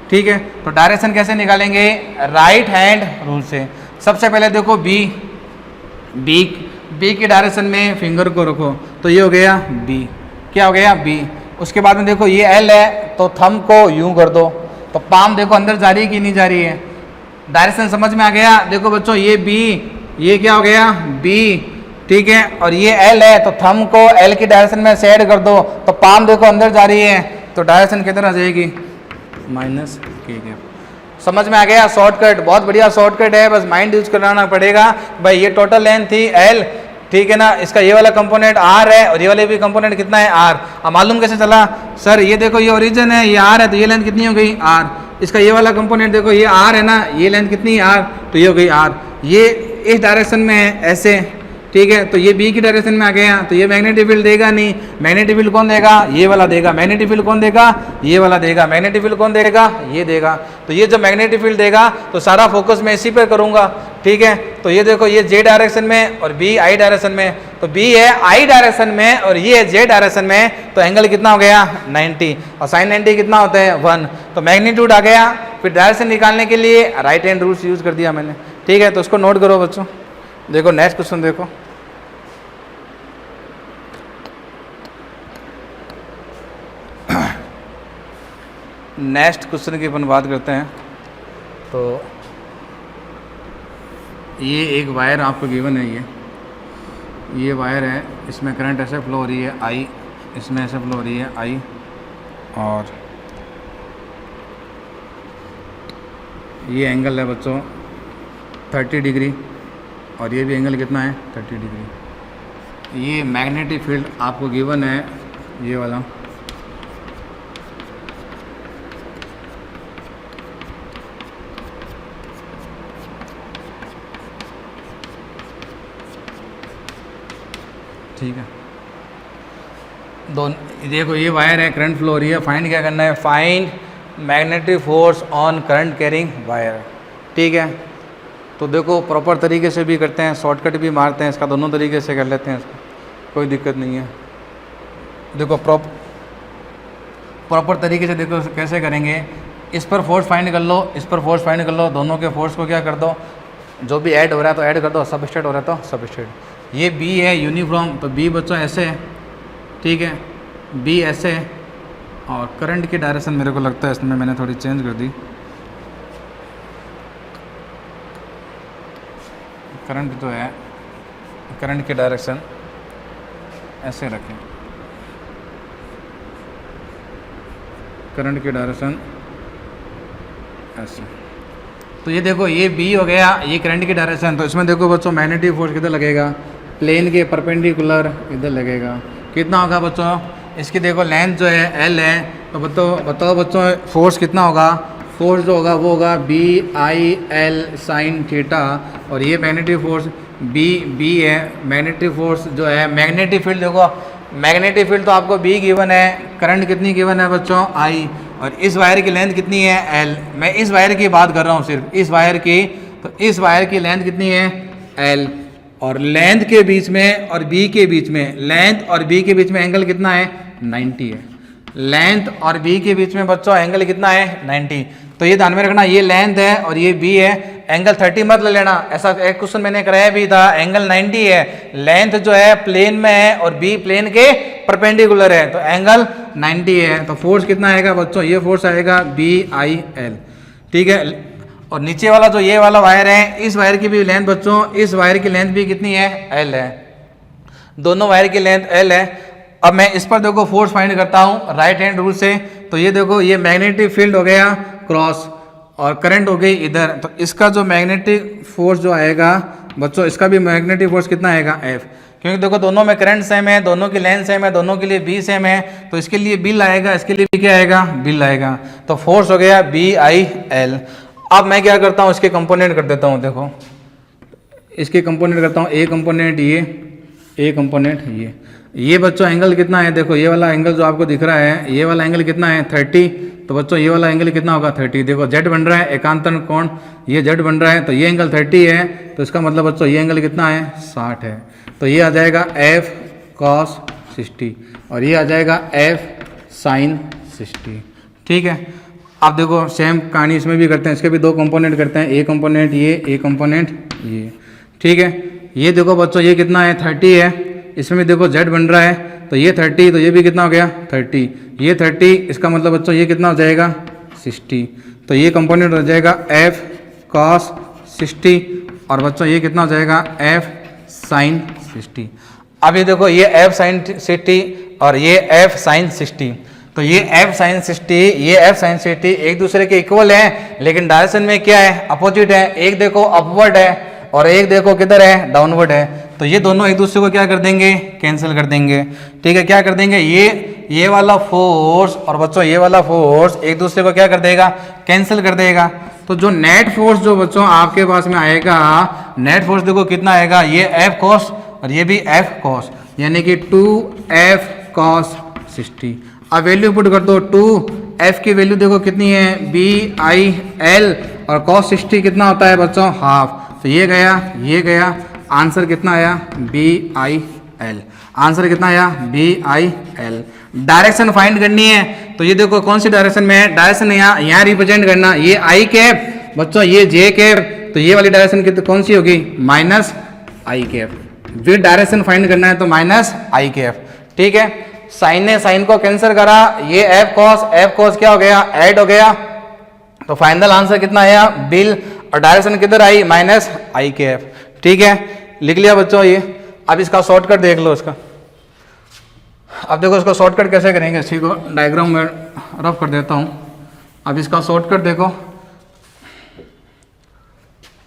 ठीक है। तो डायरेक्शन कैसे निकालेंगे, राइट हैंड रूल से। सबसे पहले देखो बी बी की डायरेक्शन में फिंगर को रखो, तो ये हो गया बी। क्या हो गया बी। उसके बाद में देखो ये एल है, तो थंब को यूं कर दो, तो पाम देखो अंदर जा रही है कि नहीं जा रही है, डायरेक्शन समझ में आ गया। देखो बच्चों ये बी, ये क्या हो गया बी, ठीक है। और ये एल है, तो थंब को एल की डायरेक्शन में सेट कर दो, तो पाम देखो अंदर जा रही है, तो डायरेक्शन किधर आ जाएगी, माइनस के गैप। समझ में आ गया शॉर्टकट, बहुत बढ़िया शॉर्टकट है, बस माइंड यूज कराना पड़ेगा। भाई ये टोटल लेंथ थी एल, ठीक है ना, इसका ये वाला कंपोनेंट आर है और ये वाले भी कंपोनेंट कितना है आर। अब मालूम कैसे चला सर, ये देखो ये ओरिजिन है, ये आर है, तो ये लेंथ कितनी हो गई आर। इसका ये वाला कंपोनेंट देखो ये आर है ना, ये लेंथ कितनी है आर, तो ये हो गई आर। ये इस डायरेक्शन में है ऐसे, ठीक है, तो ये बी की डायरेक्शन में आ गया, तो ये मैग्नेटिक फील्ड देगा नहीं। मैग्नेटिक फील्ड कौन देगा, ये वाला देगा। मैग्नेटिक फील्ड कौन देगा, ये वाला देगा। मैग्नेटिक फील्ड कौन देगा, ये देगा। तो ये जो मैग्नेटिक फील्ड देगा तो सारा फोकस मैं इसी पे करूंगा, ठीक है। तो ये देखो ये जे डायरेक्शन में और बी आई डायरेक्शन में, तो बी है आई डायरेक्शन में और ये है जे डायरेक्शन में, तो एंगल कितना हो गया 90, और साइन 90 कितना होता है 1। तो मैग्नीट्यूड आ गया। फिर डायरेक्शन निकालने के लिए राइट हैंड रूल्स यूज कर दिया मैंने, ठीक है। तो उसको नोट करो बच्चों। देखो नेक्स्ट क्वेश्चन देखो, नेक्स्ट क्वेश्चन की अपन बात करते हैं। तो ये एक वायर आपको गिवन है, ये वायर है, इसमें करंट ऐसे फ्लो हो रही है आई, इसमें ऐसे फ्लो हो रही है आई, और ये एंगल है बच्चों 30 डिग्री, और ये भी एंगल कितना है 30 डिग्री। ये मैग्नेटिक फील्ड आपको गिवन है, ये वाला, ठीक है। दोनों देखो ये वायर है, करंट फ्लो हो रही है, फाइंड क्या करना है, find magnetic force on current carrying wire, ठीक है। तो देखो प्रॉपर तरीके से भी करते हैं, शॉर्टकट भी मारते हैं इसका, दोनों तरीके से कर लेते हैं इसको, कोई दिक्कत नहीं है। देखो प्रॉपर तरीके से देखो कैसे करेंगे, इस पर फोर्स फाइंड कर लो, इस पर फोर्स फाइंड कर लो, दोनों के फोर्स को क्या कर दो, जो भी ऐड हो रहा है तो ऐड कर दो, सबस्टेट हो रहा है तो सबस्टेट। ये बी है यूनिफॉर्म, तो बी बच्चों ऐसे है, ठीक है, बी ऐसे है, और करंट की डायरेक्शन मेरे को लगता है इसमें मैंने थोड़ी चेंज कर दी, करंट जो है, करंट की डायरेक्शन ऐसे रखें, करंट की डायरेक्शन ऐसे। तो ये देखो ये बी हो गया, ये करंट की डायरेक्शन, तो इसमें देखो बच्चों मैग्नेटिक फोर्स किधर लगेगा, प्लेन के परपेंडिकुलर इधर लगेगा। कितना होगा बच्चों, इसकी देखो लेंथ जो है एल है, तो बताओ बच्चों फोर्स कितना होगा, फोर्स जो होगा वो होगा B I L sine theta, और ये मैग्नेटिक फोर्स बी है। मैग्नेटिक फोर्स जो है, मैग्नेटिक फील्ड देखो, मैग्नेटिक फील्ड तो आपको बी गिवन है, करंट कितनी गिवन है बच्चों आई, और इस वायर की लेंथ कितनी है एल। मैं इस वायर की बात कर रहा हूँ सिर्फ, इस वायर की, तो इस वायर की लेंथ कितनी है एल, और लेंथ के बीच में और बी के बीच में, लेंथ और बी के बीच में एंगल कितना है 90 है। लेंथ और बी के बीच में बच्चों एंगल कितना है 90। तो ये ध्यान में रखना, ये लेंथ है और ये बी है, एंगल 30 मत ले लेना, ऐसा एक क्वेश्चन मैंने कराया भी था, एंगल 90 है, लेंथ जो है प्लेन में है और बी प्लेन के परपेंडिकुलर है, तो एंगल 90 है। तो फोर्स कितना आएगा बच्चों, ये फोर्स आएगा बी आई एल, ठीक है। और नीचे वाला जो ये वाला वायर है, इस वायर की भी लेंथ बच्चों, इस वायर की लेंथ भी कितनी है एल है, दोनों वायर की लेंथ एल है। अब मैं इस पर देखो फोर्स फाइंड करता हूँ राइट हैंड रूल से। तो ये देखो ये मैग्नेटिक फील्ड हो गया क्रॉस और करंट हो गई इधर, तो इसका जो मैग्नेटिक फोर्स जो आएगा बच्चों, इसका भी मैग्नेटिक फोर्स कितना आएगा एफ, क्योंकि देखो दोनों में करंट सेम है, दोनों की लेंथ सेम है, दोनों के लिए बी सेम है, तो इसके लिए बिल आएगा, इसके लिए भी क्या आएगा बिल आएगा। तो फोर्स हो गया बी आई एल। अब मैं क्या करता हूँ, इसके कंपोनेंट कर देता हूँ, देखो इसके कंपोनेंट करता हूँ, ए कंपोनेंट ए कंपोनेंट ये बच्चों एंगल कितना है, देखो ये वाला एंगल जो आपको दिख रहा है, ये वाला एंगल कितना है 30, तो बच्चों ये वाला एंगल कितना होगा 30। देखो जेड बन रहा है, एकांतर कोण ये जेड बन रहा है, तो ये एंगल 30 है, तो इसका मतलब बच्चों ये एंगल कितना है 60 है, तो ये आ जाएगा एफ कॉस 60 और ये आ जाएगा एफ साइन 60, ठीक है। आप देखो सेम कहानी इसमें भी करते हैं, इसके भी दो कंपोनेंट करते हैं, ए कंपोनेंट ये, ए कंपोनेंट ये, ठीक है। ये देखो बच्चों ये कितना है 30 है, इसमें भी देखो z बन रहा है, तो ये 30 तो ये भी कितना हो गया 30, ये 30, इसका मतलब बच्चों ये कितना हो जाएगा 60, तो ये कंपोनेंट हो जाएगा f cos 60 और बच्चों ये कितना हो जाएगा f sin 60। अब ये देखो ये f sin 60 और ये f sin 60, तो ये f sin 60 ये f sin 60 एक दूसरे के इक्वल है, लेकिन डायरेक्शन में क्या है अपोजिट है, एक देखो अपवर्ड है और एक देखो किधर है डाउनवर्ड है, तो ये दोनों एक दूसरे को क्या कर देंगे कैंसिल कर देंगे। ठीक है, क्या कर देंगे ये वाला फोर्स और बच्चों ये वाला फोर्स एक दूसरे को क्या कर देगा कैंसिल कर देगा। तो जो नेट फोर्स जो बच्चों आपके पास में आएगा, नेट फोर्स देखो कितना आएगा, ये F cos और ये भी F cos, यानी कि 2F cos 60। अब वैल्यू पुट कर दो, 2F की वैल्यू देखो कितनी है BIL और cos 60 कितना होता है बच्चों हाफ, तो ये गया आंसर कितना आया BIL, आंसर कितना आया BIL। डायरेक्शन फाइंड करनी है, तो ये देखो कौन सी डायरेक्शन में है, डायरेक्शन यहाँ रिप्रेजेंट करना, ये I कैप बच्चों ये J कैप, तो ये वाली डायरेक्शन कौन सी होगी -I कैप। फिर डायरेक्शन फाइंड करना है तो -I कैप। ठीक है, साइन ने साइन को कैंसिल करा, ये F cos क्या हो गया ऐड हो गया, तो फाइनल आंसर कितना आया बिल और डायरेक्शन किधर आई -I कैप। ठीक है, लिख लिया बच्चों ये। अब इसका शॉर्टकट देख लो इसका, अब देखो इसका शॉर्टकट कैसे करेंगे, इसी को डायग्राम में रफ कर देता हूँ। अब इसका शॉर्टकट देखो,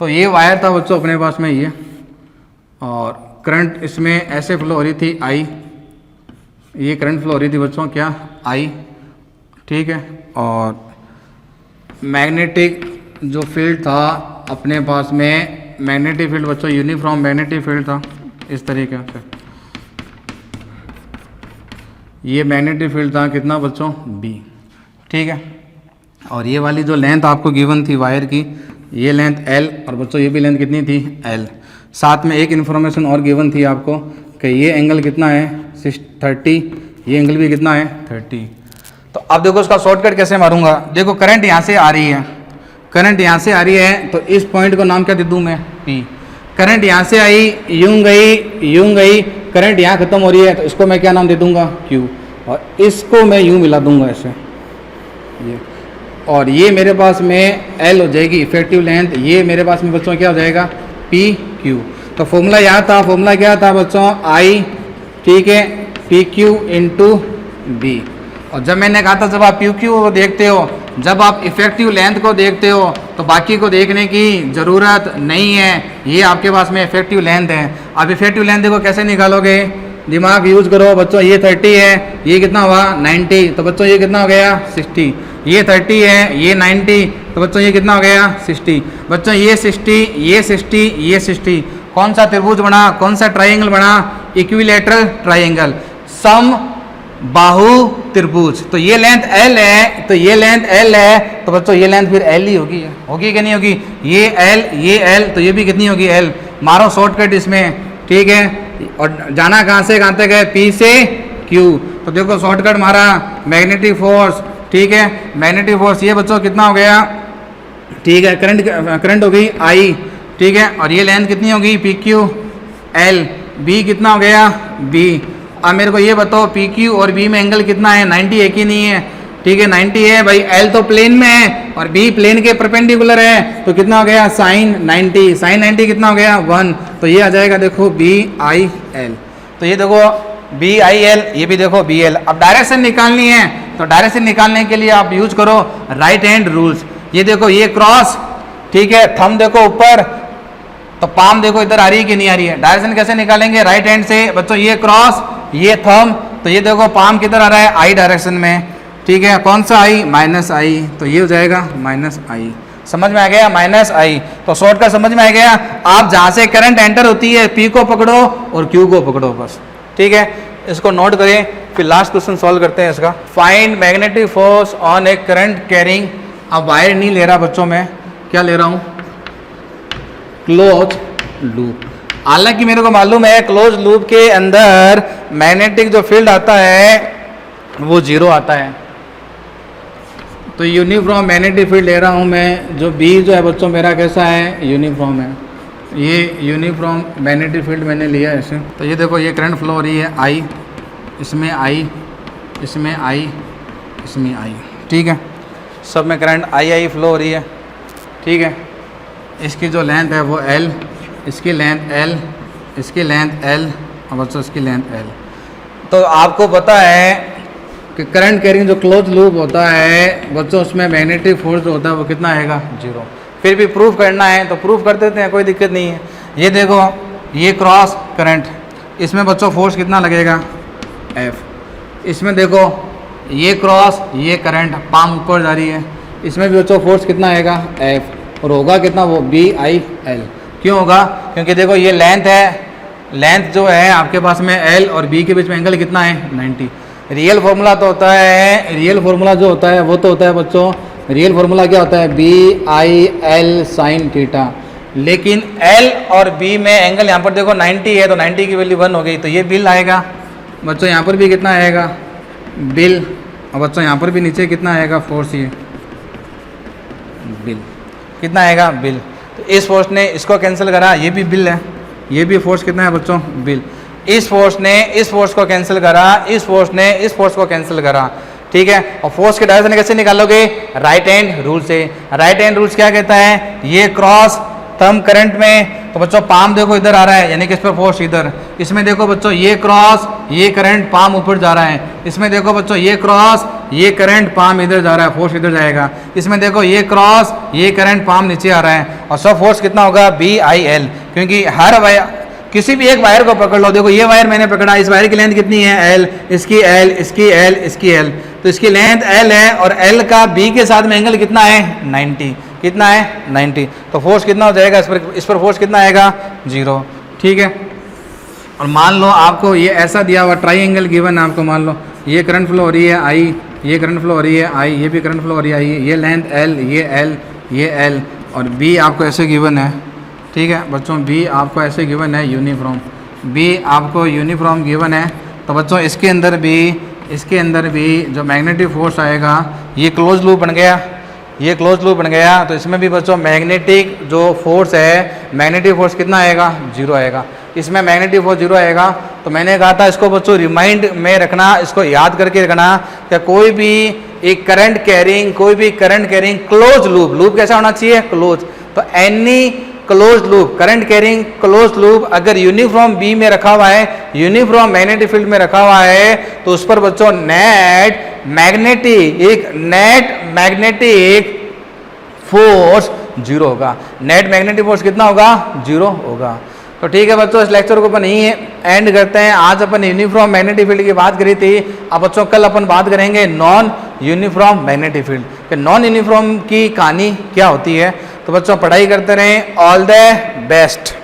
तो ये वायर था बच्चों अपने पास में ये, और करंट इसमें ऐसे फ्लो हो रही थी I, ये करंट फ्लो हो रही थी बच्चों क्या I। ठीक है, और मैग्नेटिक जो फील्ड था अपने पास में, मैग्नेटिक फील्ड बच्चों यूनिफॉर्म मैग्नेटिक फील्ड था इस तरीके से, ये मैग्नेटिक फील्ड था कितना बच्चों B। ठीक है, और ये वाली जो लेंथ आपको गिवन थी वायर की, ये लेंथ L और बच्चों ये भी लेंथ कितनी थी L। साथ में एक इन्फॉर्मेशन और गिवन थी आपको कि ये एंगल कितना है 30, ये एंगल भी कितना है 30। तो अब देखो इसका शॉर्टकट कैसे मारूंगा, देखो करंट यहाँ से आ रही है, करंट यहाँ से आ रही है, तो इस पॉइंट को नाम क्या दे दूँ मैं P। करंट यहाँ से आई यूं गई, करंट यहाँ खत्म हो रही है, तो इसको मैं क्या नाम दे दूंगा Q, और इसको मैं यूं मिला दूंगा ऐसे ये, और ये मेरे पास में L हो जाएगी इफेक्टिव लेंथ, ये मेरे पास में बच्चों क्या हो जाएगा PQ। तो फॉर्मूला यहाँ था, फॉर्मूला क्या था बच्चों I, ठीक है PQ इंटू B। और जब मैंने कहा था जब आप PQ को देखते हो, जब आप इफेक्टिव लेंथ को देखते हो तो बाकी को देखने की ज़रूरत नहीं है, ये आपके पास में इफेक्टिव लेंथ है। अब इफेक्टिव लेंथ देखो कैसे निकालोगे, दिमाग यूज करो बच्चों, ये 30 है, ये कितना हुआ 90, तो बच्चों ये कितना हो गया 60, ये 30 है, ये 90, तो बच्चों ये कितना हो गया 60, बच्चों ये 60, ये 60, ये 60, कौन सा त्रिभुज बना, कौन सा ट्राइंगल बना, इक्विलैटरल ट्राइंगल, सम बाहु त्रिभुज। तो ये लेंथ L है, तो ये लेंथ L है, तो बच्चों ये लेंथ फिर L ही होगी कि नहीं होगी, ये L, तो ये भी कितनी होगी L। मारो शॉर्टकट इसमें, ठीक है, और जाना कहाँ से कहाँ तक है P से Q। तो देखो शॉर्टकट मारा मैग्नेटिक फोर्स, ठीक है, मैग्नेटिक फोर्स ये बच्चों कितना हो गया, ठीक है, करंट हो गई I, ठीक है, और ये लेंथ कितनी होगी PQ L, B कितना हो गया B। अब मेरे को ये बताओ PQ और B में एंगल कितना है, 90 है कि नहीं है, ठीक है 90 है भाई, L तो प्लेन में है और B प्लेन के परपेंडिकुलर है, तो कितना हो गया साइन 90, साइन 90 कितना हो गया 1, तो ये आ जाएगा देखो BIL। तो ये देखो BIL, ये भी देखो BL। अब डायरेक्शन निकालनी है, तो डायरेक्शन निकालने के लिए आप यूज करो राइट हैंड रूल्स। ये देखो ये क्रॉस, ठीक है, थंब देखो ऊपर, तो पाम देखो इधर आ रही है कि नहीं आ रही है। डायरेक्शन कैसे निकालेंगे, राइट हैंड से बच्चों, ये क्रॉस ये थंब, तो ये देखो पाम किधर आ रहा है I डायरेक्शन में, ठीक है, कौन सा I -I, तो ये हो जाएगा -I। समझ में आ गया -I। तो शॉर्टकट समझ में आ गया, आप जहाँ से करंट एंटर होती है P को पकड़ो और Q को पकड़ो बस, ठीक है, इसको नोट करें। फिर लास्ट क्वेश्चन सॉल्व करते हैं इसका। Find magnetic force on A current carrying. अब वायर नहीं ले रहा बच्चों, मैं क्या ले रहा हूँ, क्लोज लूप। हालांकि मेरे को मालूम है क्लोज लूप के अंदर मैग्नेटिक जो फील्ड आता है वो 0 आता है, तो यूनिफॉर्म मैग्नेटिक फील्ड ले रहा हूँ मैं, जो B जो है बच्चों मेरा कैसा है यूनिफॉर्म है, ये यूनिफॉर्म मैग्नेटिक फील्ड मैंने लिया है ऐसे। तो ये देखो ये करंट फ्लो हो रही है आई, इसमें आई, इसमें आई, इसमें आई, ठीक है। सब में करंट आई फ्लो हो रही है, ठीक है। इसकी जो लेंथ है वो L, इसकी लेंथ L, इसकी लेंथ L और बच्चों इसकी लेंथ L। तो आपको पता है कि करंट कैरिंग जो क्लोज लूप होता है बच्चों, उसमें मैग्नेटिक फोर्स जो होता है वो कितना आएगा, 0। फिर भी प्रूफ करना है तो प्रूफ कर देते हैं, कोई दिक्कत नहीं है। ये देखो ये क्रॉस करंट, इसमें बच्चों फोर्स कितना लगेगा, F। इसमें देखो ये क्रॉस ये करंट पाम ऊपर जा रही है, इसमें भी बच्चों फोर्स कितना आएगा, F। और होगा कितना, वो BIL। क्यों होगा, क्योंकि देखो ये लेंथ है, लेंथ जो है आपके पास में L और B के बीच में एंगल कितना है, 90। रियल फार्मूला तो होता है, रियल फार्मूला जो होता है वो तो होता है बच्चों, रियल फार्मूला क्या होता है, BIL sin थीटा। लेकिन L और B में एंगल यहाँ पर देखो 90 है, तो 90 की वैल्यू 1 हो गई, तो ये बिल आएगा बच्चों। यहाँ पर भी कितना आएगा, बिल। और बच्चों यहाँ पर भी नीचे कितना आएगा, फोर्स, ये बिल कितना आएगा, बिल। तो इस फोर्स ने इसको कैंसिल करा, ये भी बिल है, ये भी फोर्स कितना है बच्चों, बिल। इस फोर्स ने इस फोर्स को कैंसिल करा, इस फोर्स ने इस फोर्स को कैंसिल करा, ठीक है। और फोर्स के डायरेक्शन कैसे निकालोगे, राइट हैंड रूल से। राइट हैंड रूल्स क्या कहता है, ये क्रॉस थंब करंट में, तो बच्चों पाम देखो इधर आ रहा है, यानी कि इस पर फोर्स इधर। इसमें देखो बच्चों ये क्रॉस ये करंट पाम ऊपर जा रहा है, इसमें देखो बच्चों ये क्रॉस ये करंट पाम इधर जा रहा है, फोर्स इधर जाएगा। इसमें देखो ये क्रॉस ये करंट पाम नीचे आ रहा है, और सब फोर्स कितना होगा, BIL। क्योंकि हर वायर, किसी भी एक वायर को पकड़ लो, देखो ये वायर मैंने पकड़ा, इस वायर की लेंथ कितनी है, L, इसकी L, इसकी L, इसकी L। तो इसकी लेंथ L है और L का B के साथ में एंगल कितना है, 90। कितना है, 90। तो फोर्स कितना हो जाएगा, इस पर फोर्स कितना आएगा, 0, ठीक है। और मान लो आपको ये ऐसा दिया हुआ ट्राइंगल गिवन है आपको, मान लो ये करंट फ्लो हो रही है I, ये करंट फ्लो हो रही है I, ये भी करंट फ्लो हो रही है I, ये लेंथ L, ये L, ये L, और B आपको ऐसे गिवन है, ठीक है बच्चों। B आपको ऐसे गिवन है यूनिफॉर्म, B आपको यूनिफॉर्म गिवन है। तो बच्चों इसके अंदर भी जो मैग्नेटिक फोर्स आएगा, ये क्लोज लूप बन गया, ये क्लोज लूप बन गया। तो इसमें भी बच्चों मैग्नेटिक जो फोर्स है, मैग्नेटिक फोर्स कितना आएगा, 0 आएगा। इसमें मैग्नेटिक फोर्स 0 आएगा। तो मैंने कहा था इसको बच्चों रिमाइंड में रखना, इसको याद करके रखना कि कोई भी एक करंट कैरिंग क्लोज लूप कैसा होना चाहिए, क्लोज। तो any close loop, current carrying close loop अगर यूनिफॉर्म B में रखा हुआ है, यूनिफॉर्म मैग्नेटिक फील्ड में रखा हुआ है, तो उस पर बच्चों नेट मैग्नेटिक फोर्स 0 होगा। नेट मैग्नेटिक फोर्स कितना होगा, 0 होगा। तो ठीक है बच्चों, इस लेक्चर को अपन यहीं एंड करते हैं। आज अपन यूनिफॉर्म मैग्नेटिक फील्ड की बात करी थी। अब बच्चों कल अपन बात करेंगे नॉन यूनिफॉर्म मैग्नेटिक फील्ड कि नॉन यूनिफॉर्म की कहानी क्या होती है। तो बच्चों पढ़ाई करते रहें। All the best.